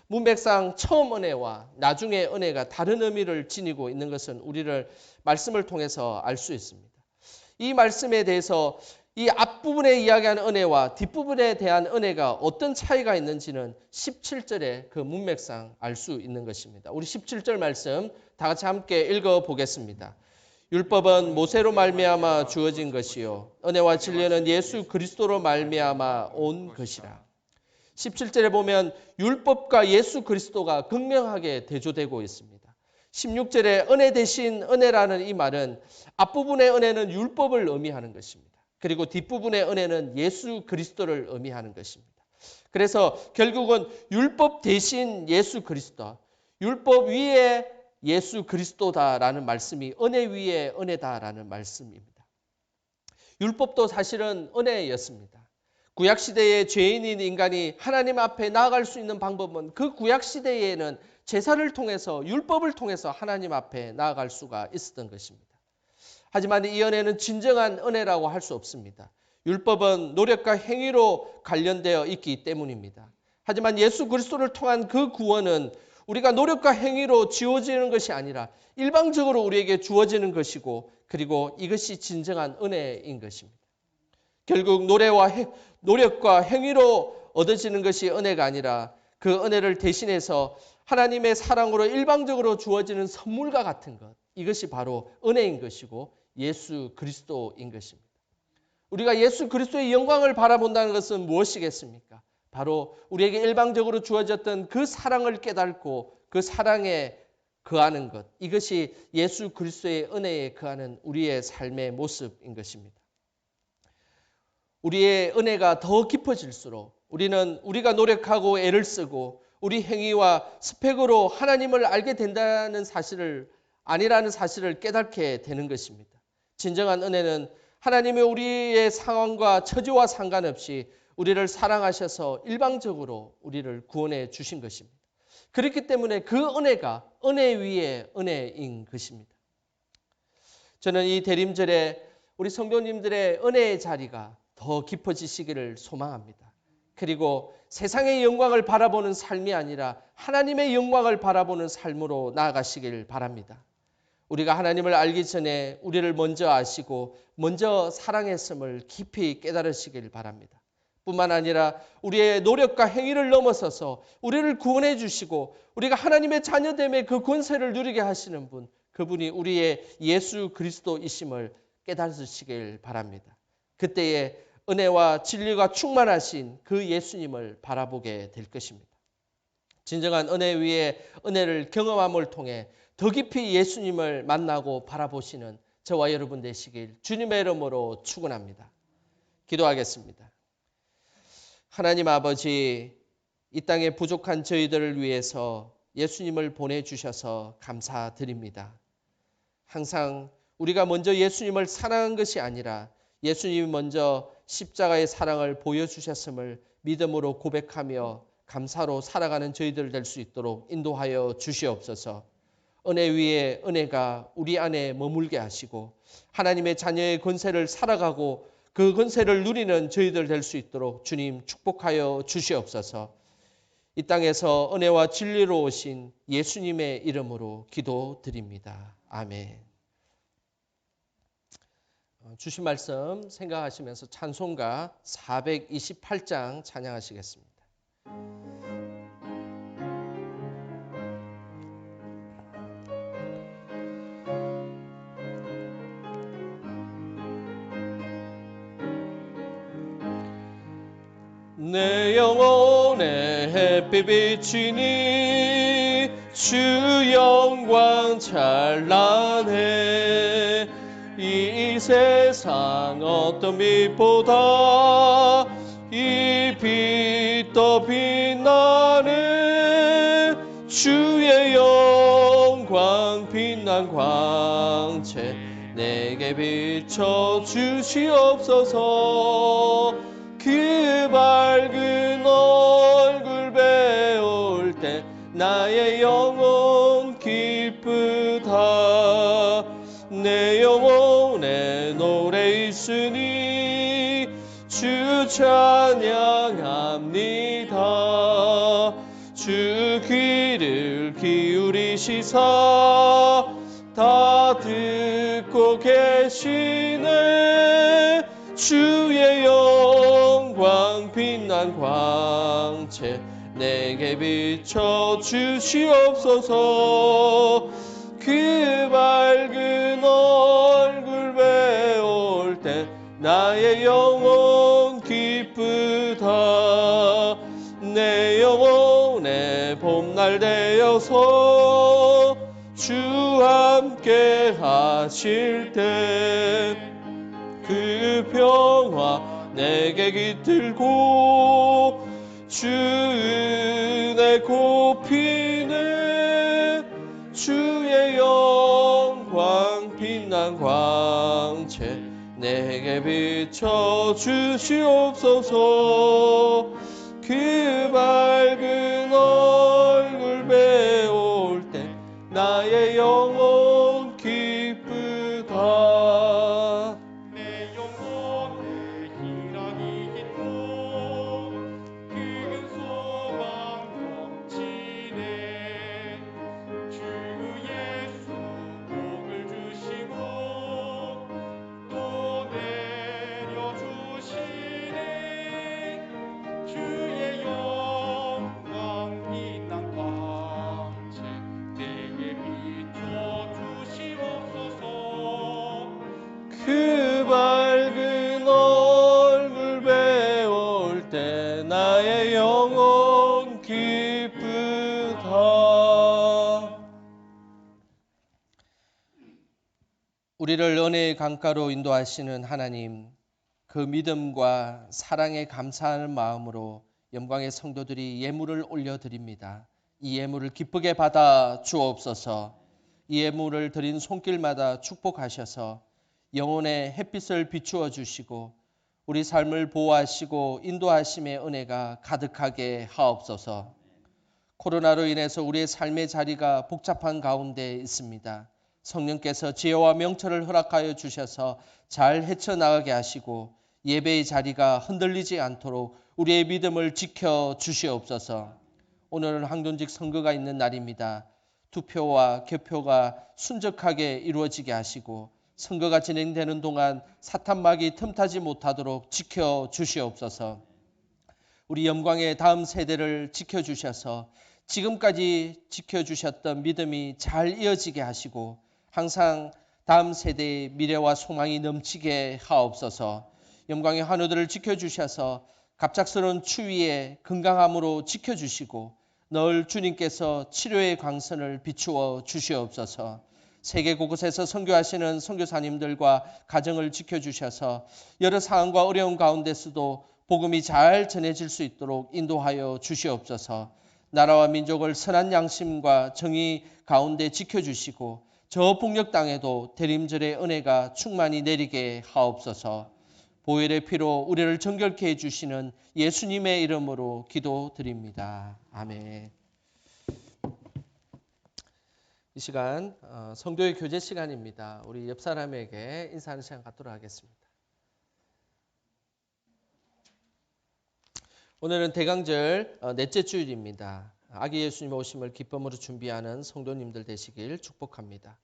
S1: 문맥상 처음 은혜와 나중에 은혜가 다른 의미를 지니고 있는 것은 우리를 말씀을 통해서 알 수 있습니다. 이 말씀에 대해서 이 앞부분에 이야기하는 은혜와 뒷부분에 대한 은혜가 어떤 차이가 있는지는 17절의 그 문맥상 알 수 있는 것입니다. 우리 17절 말씀 다 같이 함께 읽어보겠습니다. 율법은 모세로 말미암아 주어진 것이요 은혜와 진리는 예수 그리스도로 말미암아 온 것이라. 17절에 보면 율법과 예수 그리스도가 극명하게 대조되고 있습니다. 16절에 은혜 대신 은혜라는 이 말은 앞부분의 은혜는 율법을 의미하는 것입니다. 그리고 뒷부분의 은혜는 예수 그리스도를 의미하는 것입니다. 그래서 결국은 율법 대신 예수 그리스도, 율법 위에 예수 그리스도다라는 말씀이 은혜 위에 은혜다라는 말씀입니다. 율법도 사실은 은혜였습니다. 구약시대의 죄인인 인간이 하나님 앞에 나아갈 수 있는 방법은 그 구약시대에는 제사를 통해서 율법을 통해서 하나님 앞에 나아갈 수가 있었던 것입니다. 하지만 이 은혜는 진정한 은혜라고 할 수 없습니다. 율법은 노력과 행위로 관련되어 있기 때문입니다. 하지만 예수 그리스도를 통한 그 구원은 우리가 노력과 행위로 지어지는 것이 아니라 일방적으로 우리에게 주어지는 것이고 그리고 이것이 진정한 은혜인 것입니다. 결국 노력과 행위로 얻어지는 것이 은혜가 아니라 그 은혜를 대신해서 하나님의 사랑으로 일방적으로 주어지는 선물과 같은 것, 이것이 바로 은혜인 것이고 예수 그리스도인 것입니다. 우리가 예수 그리스도의 영광을 바라본다는 것은 무엇이겠습니까? 바로 우리에게 일방적으로 주어졌던 그 사랑을 깨닫고 그 사랑에 거하는 것, 이것이 예수 그리스도의 은혜에 거하는 우리의 삶의 모습인 것입니다. 우리의 은혜가 더 깊어질수록 우리는 우리가 노력하고 애를 쓰고 우리 행위와 스펙으로 하나님을 알게 된다는 사실을 아니라는 사실을 깨닫게 되는 것입니다. 진정한 은혜는 하나님이 우리의 상황과 처지와 상관없이 우리를 사랑하셔서 일방적으로 우리를 구원해 주신 것입니다. 그렇기 때문에 그 은혜가 은혜 위에 은혜인 것입니다. 저는 이 대림절에 우리 성도님들의 은혜의 자리가 더 깊어지시기를 소망합니다. 그리고 세상의 영광을 바라보는 삶이 아니라 하나님의 영광을 바라보는 삶으로 나아가시길 바랍니다. 우리가 하나님을 알기 전에 우리를 먼저 아시고 먼저 사랑했음을 깊이 깨달으시길 바랍니다. 뿐만 아니라 우리의 노력과 행위를 넘어서서 우리를 구원해 주시고 우리가 하나님의 자녀됨의 그 권세를 누리게 하시는 분, 그분이 우리의 예수 그리스도이심을 깨달으시길 바랍니다. 그때에 은혜와 진리가 충만하신 그 예수님을 바라보게 될 것입니다. 진정한 은혜 위에 은혜를 경험함을 통해 더 깊이 예수님을 만나고 바라보시는 저와 여러분 되시길 주님의 이름으로 축원합니다. 기도하겠습니다. 하나님 아버지, 이 땅에 부족한 저희들을 위해서 예수님을 보내주셔서 감사드립니다. 항상 우리가 먼저 예수님을 사랑한 것이 아니라 예수님이 먼저 십자가의 사랑을 보여주셨음을 믿음으로 고백하며 감사로 살아가는 저희들 될 수 있도록 인도하여 주시옵소서. 은혜 위에 은혜가 우리 안에 머물게 하시고 하나님의 자녀의 권세를 살아가고 그 권세를 누리는 저희들 될 수 있도록 주님 축복하여 주시옵소서. 이 땅에서 은혜와 진리로 오신 예수님의 이름으로 기도드립니다. 아멘. 주신 말씀 생각하시면서 찬송가 428장 찬양하시겠습니다. 내 영혼의 햇빛 비치니 주 영광 찬란해. 이 세상 어떤 빛보다 이 빛 더 빛나네. 주의 영광 빛난 광채 내게 비춰 주시옵소서. 그 밝은 얼굴 배울 때 나의 영혼 기쁘다. 내 영혼에 노래 있으니 주 찬양합니다. 주 귀를 기울이시사 다 듣고 계시네. 주의 영광 빛난 광채 내게 비춰 주시옵소서. 그 밝은 얼굴 배울 때 나의 영혼 기쁘다. 내 영혼의 봄날 되어서 주 함께 하실 때 그 평화 내게 깃들고 주 은혜 곱히네. 주의 영광 빛난 광채 내게 비춰 주시옵소서. 그 밝은 얼굴 배울 때 나의 영혼 기쁘다. 그 밝은 얼굴 배울 때 나의 영혼 기쁘다. 우리를 은혜의 강가로 인도하시는 하나님, 그 믿음과 사랑에 감사하는 마음으로 영광의 성도들이 예물을 올려드립니다. 이 예물을 기쁘게 받아 주옵소서. 이 예물을 드린 손길마다 축복하셔서 영혼의 햇빛을 비추어 주시고 우리 삶을 보호하시고 인도하심의 은혜가 가득하게 하옵소서. 코로나로 인해서 우리의 삶의 자리가 복잡한 가운데 있습니다. 성령께서 지혜와 명철을 허락하여 주셔서 잘 헤쳐나가게 하시고 예배의 자리가 흔들리지 않도록 우리의 믿음을 지켜 주시옵소서. 오늘은 항존직 선거가 있는 날입니다. 투표와 개표가 순적하게 이루어지게 하시고 선거가 진행되는 동안 사탄막이 틈타지 못하도록 지켜주시옵소서. 우리 영광의 다음 세대를 지켜주셔서 지금까지 지켜주셨던 믿음이 잘 이어지게 하시고 항상 다음 세대의 미래와 소망이 넘치게 하옵소서. 영광의 환우들을 지켜주셔서 갑작스러운 추위에 건강함으로 지켜주시고 늘 주님께서 치료의 광선을 비추어 주시옵소서. 세계 곳곳에서 선교하시는 선교사님들과 가정을 지켜주셔서 여러 상황과 어려운 가운데서도 복음이 잘 전해질 수 있도록 인도하여 주시옵소서. 나라와 민족을 선한 양심과 정의 가운데 지켜주시고 저 폭력 땅에도 대림절의 은혜가 충만히 내리게 하옵소서. 보혈의 피로 우리를 정결케 해주시는 예수님의 이름으로 기도드립니다. 아멘. 이 시간 성도의 교제 시간입니다. 우리 옆 사람에게 인사하는 시간 갖도록 하겠습니다. 오늘은 대강절 넷째 주일입니다. 아기 예수님 오심을 기쁨으로 준비하는 성도님들 되시길 축복합니다.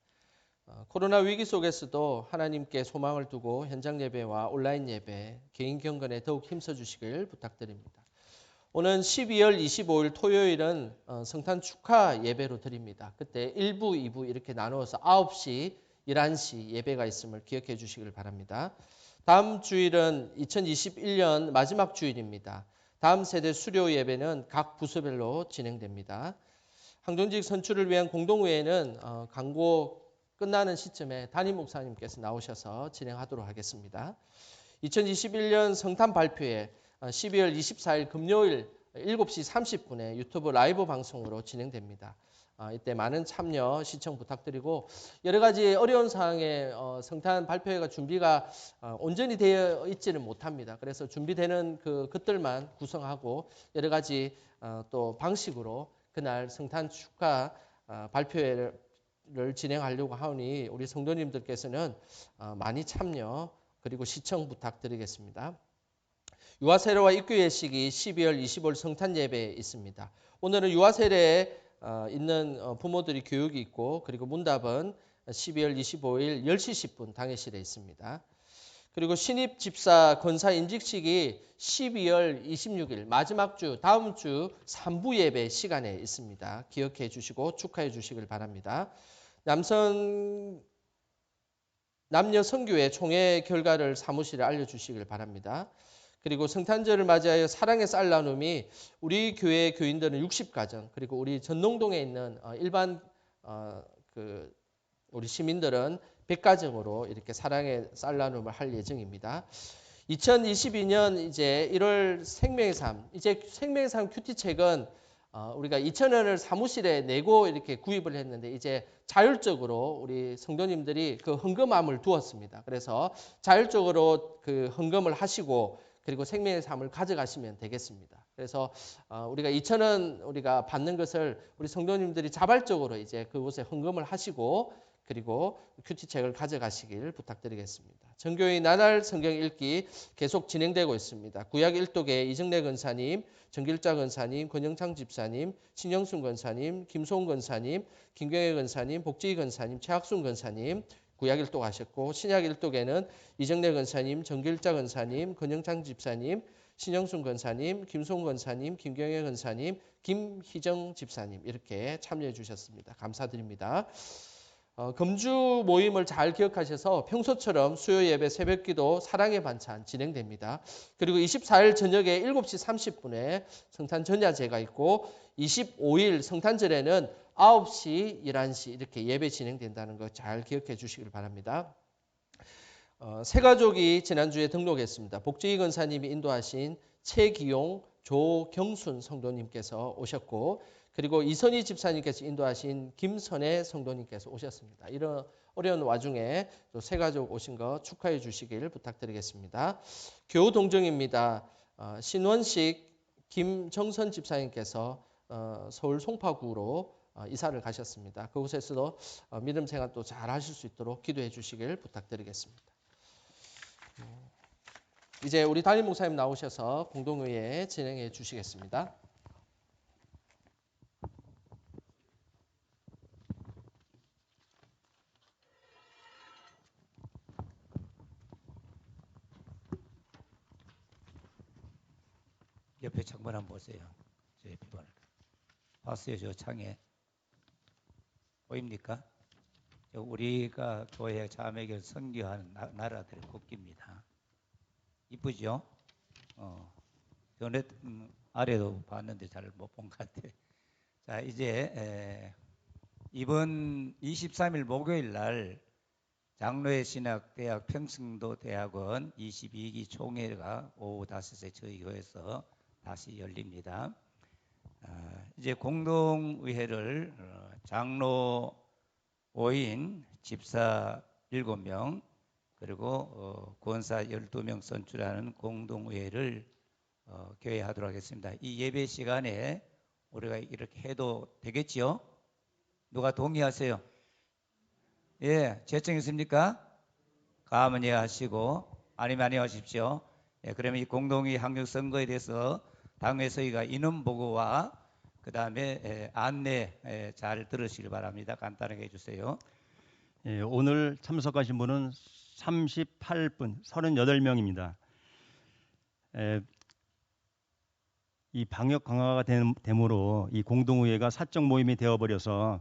S1: 코로나 위기 속에서도 하나님께 소망을 두고 현장 예배와 온라인 예배, 개인 경건에 더욱 힘써 주시길 부탁드립니다. 오는 12월 25일 토요일은 성탄 축하 예배로 드립니다. 그때 1부, 2부 이렇게 나누어서 9시, 11시 예배가 있음을 기억해 주시길 바랍니다. 다음 주일은 2021년 마지막 주일입니다. 다음 세대 수료 예배는 각 부서별로 진행됩니다. 항정직 선출을 위한 공동회의는 광고 끝나는 시점에 담임 목사님께서 나오셔서 진행하도록 하겠습니다. 2021년 성탄 발표회 12월 24일 금요일 7시 30분에 유튜브 라이브 방송으로 진행됩니다. 이때 많은 참여 시청 부탁드리고 여러 가지 어려운 사항에 성탄 발표회가 준비가 온전히 되어 있지는 못합니다. 그래서 준비되는 것들만 구성하고 여러 가지 또 방식으로 그날 성탄 축하 발표회를 진행하려고 하오니 우리 성도님들께서는 많이 참여 그리고 시청 부탁드리겠습니다. 유아세례와 입교 예식이 12월 25일 성탄 예배에 있습니다. 오늘은 유아세례에 있는 부모들이 교육이 있고 그리고 문답은 12월 25일 10시 10분 당회실에 있습니다. 그리고 신입 집사 권사 인직식이 12월 26일 마지막 주 다음 주 3부 예배 시간에 있습니다. 기억해 주시고 축하해 주시길 바랍니다. 남녀 선교회 총회 결과를 사무실에 알려주시길 바랍니다. 그리고 성탄절을 맞이하여 사랑의 쌀 나눔이 우리 교회 교인들은 60가정 그리고 우리 전농동에 있는 일반 우리 시민들은 100가정으로 이렇게 사랑의 쌀 나눔을 할 예정입니다. 2022년 이제 1월 생명의 삶, 이제 생명의 삶 큐티책은 우리가 2,000원을 사무실에 내고 이렇게 구입을 했는데 이제 자율적으로 우리 성도님들이 그 헌금함을 두었습니다. 그래서 자율적으로 그 헌금을 하시고 그리고 생명의 삶을 가져가시면 되겠습니다. 그래서 우리가 2,000원 우리가 받는 것을 우리 성도님들이 자발적으로 이제 그곳에 헌금을 하시고 그리고 큐티책을 가져가시길 부탁드리겠습니다. 전교의 나날 성경 읽기 계속 진행되고 있습니다. 구약 1독에 이정래 권사님, 정길자 권사님, 권영창 집사님, 신영순 권사님, 김소은 권사님, 김경혜 권사님, 복지희 권사님, 최학순 권사님 구약 1독 하셨고 신약 1독에는 이정래 권사님, 정길자 권사님, 권영창 집사님, 신영순 권사님, 김소은 권사님, 김경혜 권사님, 김희정 집사님 이렇게 참여해 주셨습니다. 감사드립니다. 금주 모임을 잘 기억하셔서 평소처럼 수요 예배 새벽기도 사랑의 반찬 진행됩니다. 그리고 24일 저녁에 7시 30분에 성탄 전야제가 있고 25일 성탄절에는 9시, 11시 이렇게 예배 진행된다는 거 잘 기억해 주시길 바랍니다. 새 가족이 지난주에 등록했습니다. 복지희 권사님이 인도하신 최기용, 조경순 성도님께서 오셨고 그리고 이선희 집사님께서 인도하신 김선혜 성도님께서 오셨습니다. 이런 어려운 와중에 또 새 가족 오신 거 축하해 주시길 부탁드리겠습니다. 교우 동정입니다. 신원식 김정선 집사님께서 서울 송파구로 이사를 가셨습니다. 그곳에서도 믿음 생활 또 잘 하실 수 있도록 기도해 주시길 부탁드리겠습니다. 이제 우리 담임 목사님 나오셔서 공동의회 진행해 주시겠습니다.
S4: 옆에 창문 한번 보세요. 저 옆에 봤어요. 저 창에 보입니까? 우리가 교회 자매교 선교하는 나라들의 국기입니다. 이쁘죠? 전에 아래도 봤는데 잘 못 본 것 같아. 자, 이제 이번 23일 목요일 날 장로의 신학대학 평승도 대학원 22기 총회가 오후 5시에 저희 교회에서 다시 열립니다. 이제 공동의회를 장로 5인, 집사 7명, 그리고 권사 12명 선출하는 공동의회를 개회하도록 하겠습니다. 이 예배 시간에 우리가 이렇게 해도 되겠지요? 누가 동의하세요? 예, 제청 있습니까? 가면 예 하시고 아니면 아니 하십시오. 예, 그러면 이 공동의 학력 선거에 대해서 당회 서기가 인원 보고와 그 다음에 안내 잘 들으시길 바랍니다. 간단하게 해주세요.
S5: 예, 오늘 참석하신 분은 38분, 38명입니다. 이 방역 강화가 되므로 이 공동의회가 사적 모임이 되어버려서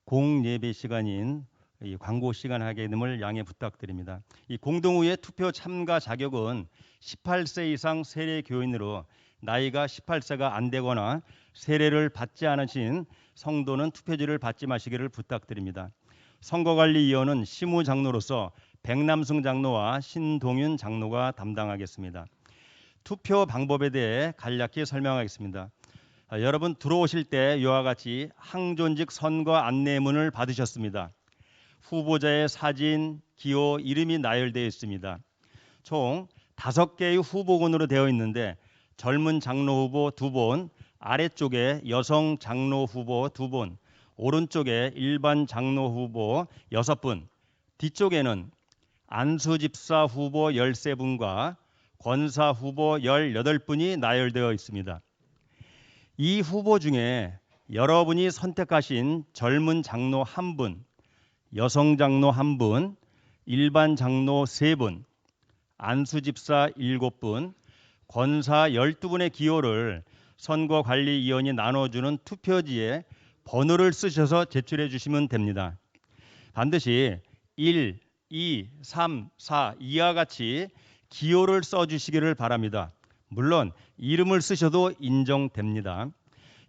S5: 공예배 시간인 이 광고 시간 하게 됨을 양해 부탁드립니다. 이 공동의회 투표 참가 자격은 18세 이상 세례 교인으로 나이가 18세가 안 되거나 세례를 받지 않으신 성도는 투표지를 받지 마시기를 부탁드립니다. 선거관리위원은 시무 장로로서 백남승 장로와 신동윤 장로가 담당하겠습니다. 투표 방법에 대해 간략히 설명하겠습니다. 여러분 들어오실 때 이와 같이 항존직 선거 안내문을 받으셨습니다. 후보자의 사진, 기호, 이름이 나열되어 있습니다. 총 5개의 후보군으로 되어 있는데 젊은 장로 후보 2분, 아래쪽에 여성 장로 후보 2분, 오른쪽에 일반 장로 후보 6분, 뒤쪽에는 안수 집사 후보 13분과 권사 후보 18분이 나열되어 있습니다. 이 후보 중에 여러분이 선택하신 젊은 장로 1분, 여성 장로 1분, 일반 장로 3분, 안수 집사 7분, 권사 12분의 기호를 선거관리위원이 나눠주는 투표지에 번호를 쓰셔서 제출해 주시면 됩니다. 반드시 1, 2, 3, 4 이와 같이 기호를 써주시기를 바랍니다. 물론 이름을 쓰셔도 인정됩니다.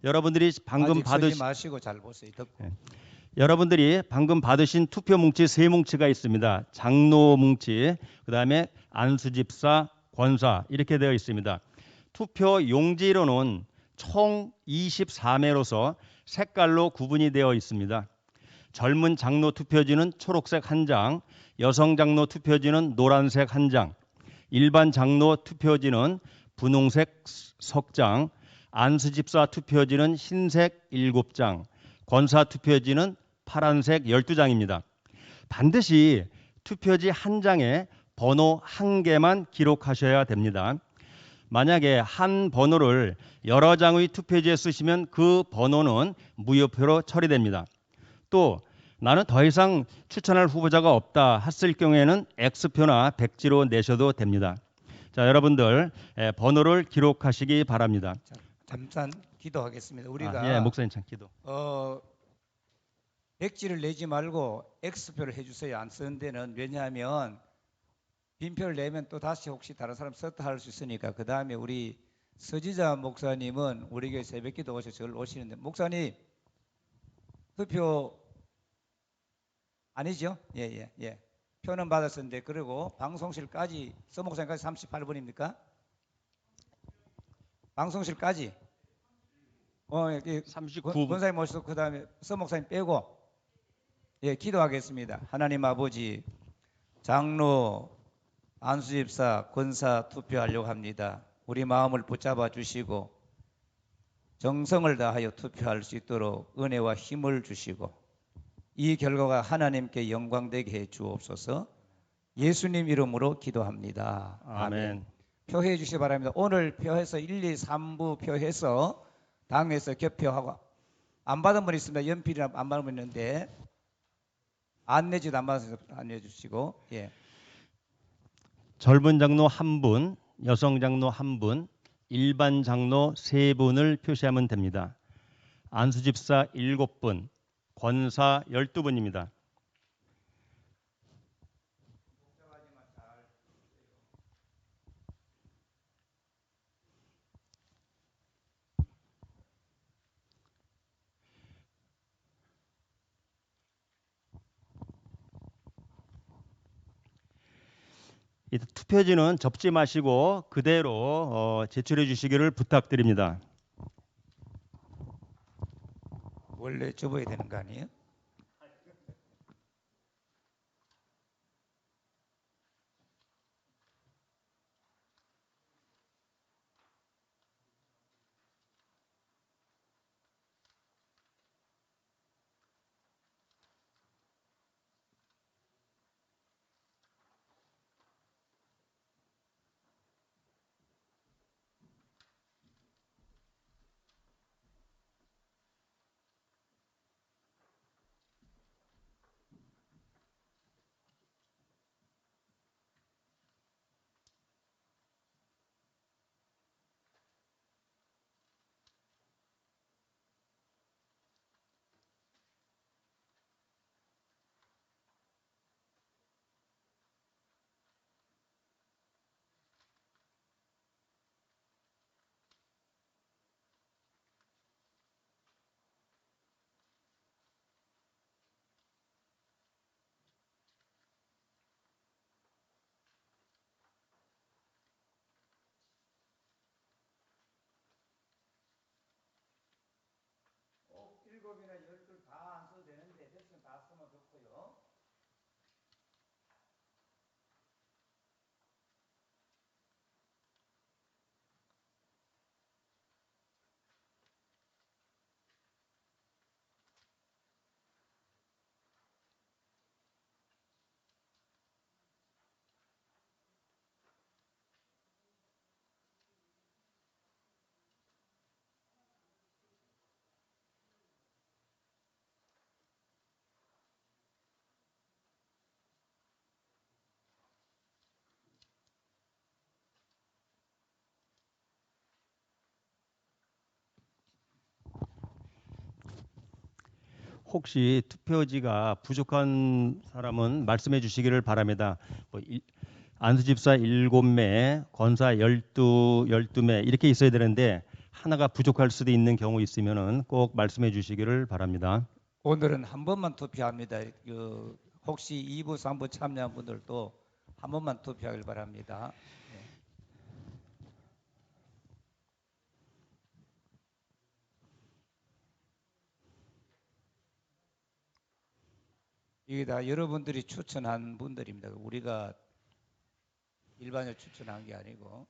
S5: 여러분들이 방금
S4: 쓰지 마시고 잘 보세요.
S5: 여러분들이 방금 받으신 투표 뭉치 3뭉치가 있습니다. 장로 뭉치, 그다음에 안수집사, 권사 이렇게 되어 있습니다. 투표 용지로는 총 24매로서 색깔로 구분이 되어 있습니다. 젊은 장로 투표지는 초록색 1장, 여성 장로 투표지는 노란색 1장, 일반 장로 투표지는 분홍색 석장, 안수집사 투표지는 흰색 7장, 권사 투표지는 파란색 12장입니다. 반드시 투표지 한 장에 번호 1개만 기록하셔야 됩니다. 만약에 한 번호를 여러 장의 투표지에 쓰시면 그 번호는 무효표로 처리됩니다. 또 나는 더 이상 추천할 후보자가 없다 했을 경우에는 X표나 백지로 내셔도 됩니다. 자, 여러분들 번호를 기록하시기 바랍니다.
S4: 자, 잠깐 기도하겠습니다. 우리가
S5: 예, 목사님 참 기도.
S4: 백지를 내지 말고 X표를 해주세요. 안 쓰는 데는. 왜냐하면 빈표를 내면 또 다시 혹시 다른 사람 썼다 할 수 있으니까. 그 다음에 우리 서지자 목사님은 우리 교회 새벽기도 오셔서 저를 오시는데, 목사님 투표 아니죠? 예. 표는 받았었는데, 그리고 방송실까지, 서 목사님까지 38분입니까? 방송실까지
S5: 39분.
S4: 권사님 모시고 그 다음에 서 목사님 빼고, 예, 기도하겠습니다. 하나님 아버지, 장로, 안수집사, 권사 투표하려고 합니다. 우리 마음을 붙잡아 주시고 정성을 다하여 투표할 수 있도록 은혜와 힘을 주시고 이 결과가 하나님께 영광되게 해 주옵소서. 예수님 이름으로 기도합니다.
S5: 아멘.
S4: 표해 주시기 바랍니다. 오늘 표해서 1, 2, 3부 표해서 당에서 겹표하고 안 받은 분 있습니다. 연필이나 안 받은 분 있는데 안내지도 안 받아서 안내해 주시고. 예.
S5: 젊은 장로 1분, 여성 장로 1분, 일반 장로 3분을 표시하면 됩니다. 안수집사 7분, 권사 12분입니다. 이 투표지는 접지 마시고 그대로 제출해 주시기를 부탁드립니다.
S4: 원래 접어야 되는 거 아니에요? 꼭 7이나 10줄 다 안 써도 되는데 대충 다 쓰면 좋고요.
S5: 혹시 투표지가 부족한 사람은 말씀해 주시기를 바랍니다. 안수집사 7매, 권사 12매 이렇게 있어야 되는데 하나가 부족할 수도 있는 경우 있으면은 꼭 말씀해 주시기를 바랍니다.
S4: 오늘은 한 번만 투표합니다. 혹시 2부, 3부 참여한 분들도 한 번만 투표하길 바랍니다. 이게 다 여러분들이 추천한 분들입니다. 우리가 일반적으로 추천한 게 아니고.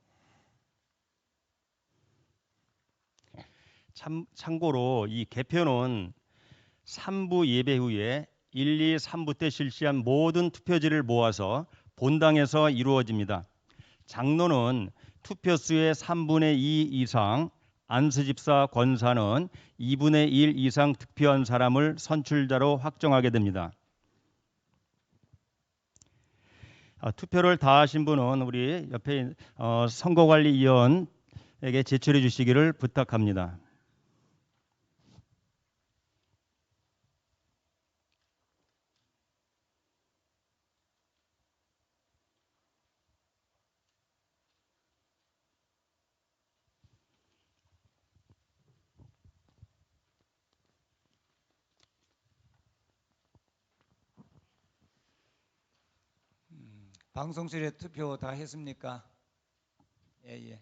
S5: 참고로 이 개표는 3부 예배 후에 1, 2, 3부 때 실시한 모든 투표지를 모아서 본당에서 이루어집니다. 장로는 투표수의 3분의 2 이상, 안수집사 권사는 2분의 1 이상 득표한 사람을 선출자로 확정하게 됩니다. 투표를 다 하신 분은 우리 옆에 선거관리위원에게 제출해 주시기를 부탁합니다.
S4: 방송실에 투표 다 했습니까? 예.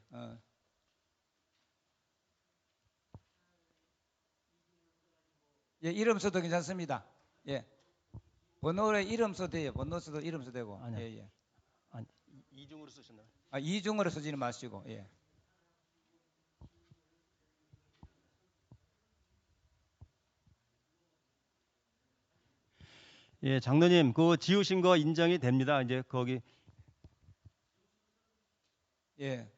S4: 예, 이름 써도 괜찮습니다. 예. 번호에 이름 써도 돼요. 번호 써도 이름 써도 되고.
S5: 아니요.
S4: 예.
S5: 아니, 이중으로 쓰셨나요?
S4: 이중으로 쓰지는 마시고. 예.
S5: 예, 장로님, 그 지우신 거 인정이 됩니다. 이제 거기
S4: 예.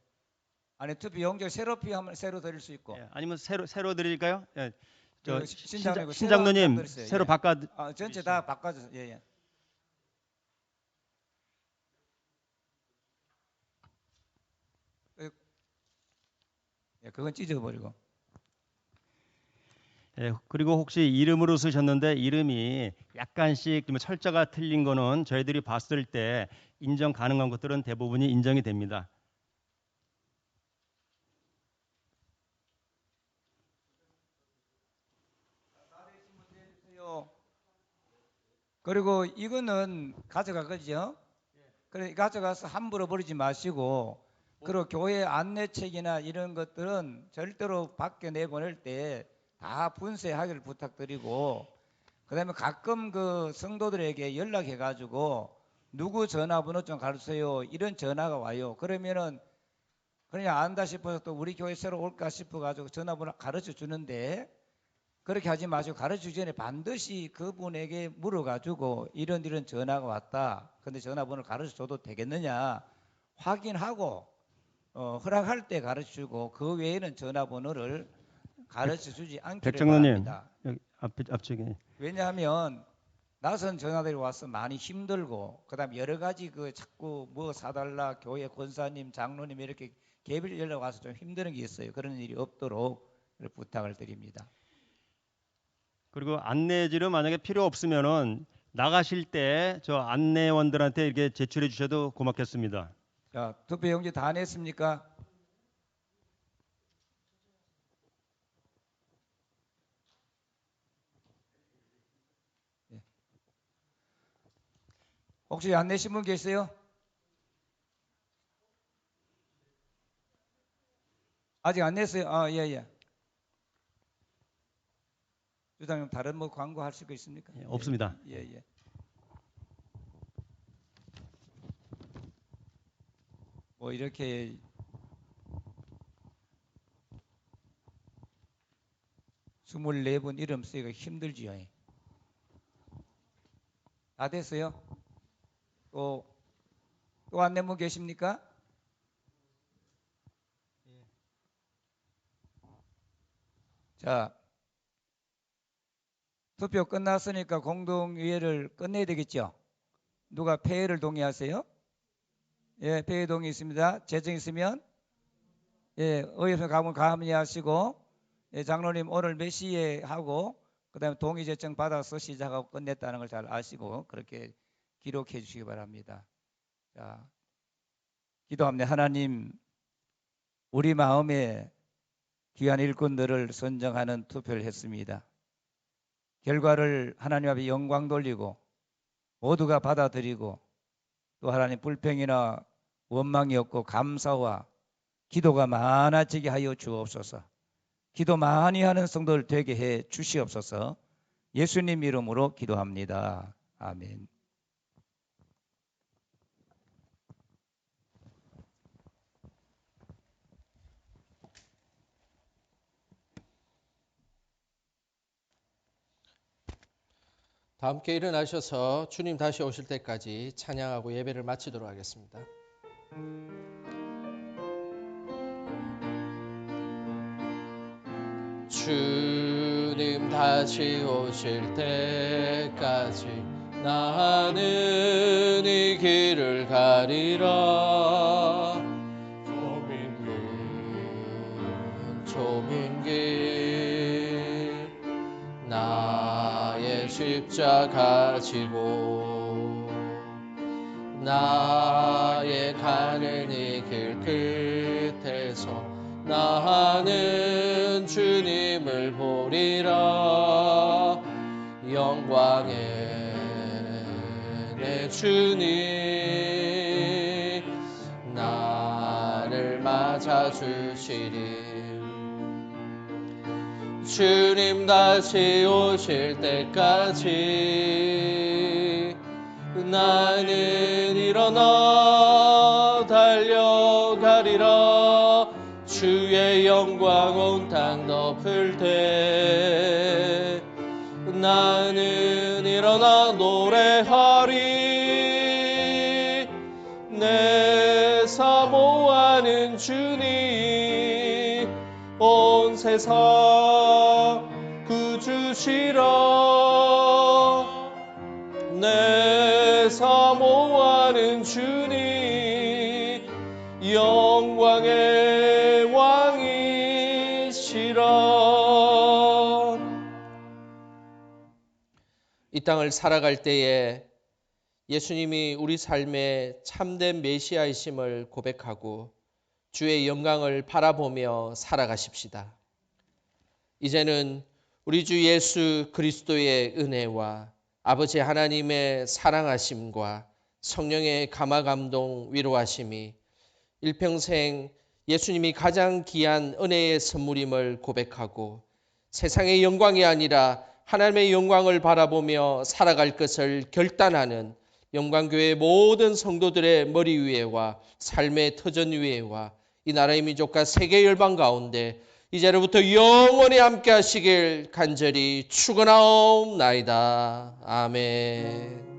S4: 안에 투표 용지 새로 피하면 새로 드릴 수 있고.
S5: 아니면 새로 드릴까요? 예.
S4: 신장로님
S5: 신장로님 새로
S4: 예.
S5: 바꿔
S4: 전체 다 바꿔주세요. 예. 예, 그건 찢어버리고.
S5: 예, 그리고 혹시 이름으로 쓰셨는데 이름이 약간씩 좀 철자가 틀린 거는 저희들이 봤을 때 인정 가능한 것들은 대부분이 인정이 됩니다.
S4: 그리고 이거는 가져갈 거죠? 그래 가져가서 함부로 버리지 마시고, 그리고 교회 안내책이나 이런 것들은 절대로 밖에 내보낼 때 다 분쇄하기를 부탁드리고, 그다음에 가끔 그 성도들에게 연락해 가지고 누구 전화번호 좀 가르쳐요 이런 전화가 와요. 그러면은 그냥 안다 싶어서 또 우리 교회 새로 올까 싶어 가지고 전화번호 가르쳐 주는데, 그렇게 하지 마시고 가르쳐 주기 전에 반드시 그분에게 물어 가지고 이런 전화가 왔다, 근데 전화번호를 가르쳐 줘도 되겠느냐 확인하고 허락할 때 가르쳐 주고, 그 외에는 전화번호를 가르쳐 주지 않기를
S5: 백장로님,
S4: 바랍니다.
S5: 여기 앞쪽에.
S4: 왜냐하면 낯선 전화들이 와서 많이 힘들고, 그다음 여러 가지 그 자꾸 뭐 사달라, 교회 권사님, 장로님 이렇게 개별 연락 와서 좀 힘드는 게 있어요. 그런 일이 없도록 부탁을 드립니다.
S5: 그리고 안내지를 만약에 필요 없으면은 나가실 때 저 안내원들한테 이렇게 제출해 주셔도 고맙겠습니다.
S4: 자, 투표용지 다 냈습니까? 혹시 안 내신 분 계세요? 아직 안 냈어요? 아, 예. 주장님 다른 뭐 광고 하실 거 있습니까?
S5: 예, 없습니다.
S4: 예. 뭐 이렇게 24분 이름 쓰기가 힘들지요. 다 됐어요? 또 안 낸 분 계십니까? 자, 투표 끝났으니까 공동의회를 끝내야 되겠죠? 누가 폐회를 동의하세요? 예, 폐회 동의 있습니다. 재정 있으면 의협에 가면 감리하시고, 장로님 오늘 몇 시에 하고 그다음에 동의 재정 받아서 시작하고 끝냈다는 걸 잘 아시고 그렇게 기록해 주시기 바랍니다. 자, 기도합니다. 하나님, 우리 마음에 귀한 일꾼들을 선정하는 투표를 했습니다. 결과를 하나님 앞에 영광 돌리고 모두가 받아들이고, 또 하나님 불평이나 원망이 없고 감사와 기도가 많아지게 하여 주옵소서. 기도 많이 하는 성도들 되게 해 주시옵소서. 예수님 이름으로 기도합니다. 아멘.
S1: 다 함께 일어나셔서 주님 다시 오실 때까지 찬양하고 예배를 마치도록 하겠습니다. 주님 다시 오실 때까지 나는 이 길을 가리라. 좁은 길 나의 십자가 지고 나의 가는 이 길 끝에서 나는 주님을 보리라. 영광의 내 주님 나를 맞아주시리. 주님 다시 오실 때까지 나는 일어나 달려가리라. 주의 영광 온 땅 덮을 때 나는 일어나 노래하리. 내 사모하는 주님 온 세상 구주시라. 내 사모하는 주님 영광의 왕이시라. 이 땅을 살아갈 때에 예수님이 우리 삶의 참된 메시아이심을 고백하고 주의 영광을 바라보며 살아가십시다. 이제는 우리 주 예수 그리스도의 은혜와 아버지 하나님의 사랑하심과 성령의 감화 감동 위로하심이 일평생 예수님이 가장 귀한 은혜의 선물임을 고백하고 세상의 영광이 아니라 하나님의 영광을 바라보며 살아갈 것을 결단하는 영광교회 모든 성도들의 머리 위에와 삶의 터전 위에와 이 나라의 민족과 세계 열방 가운데 이제로부터 영원히 함께 하시길 간절히 축원하옵나이다. 아멘.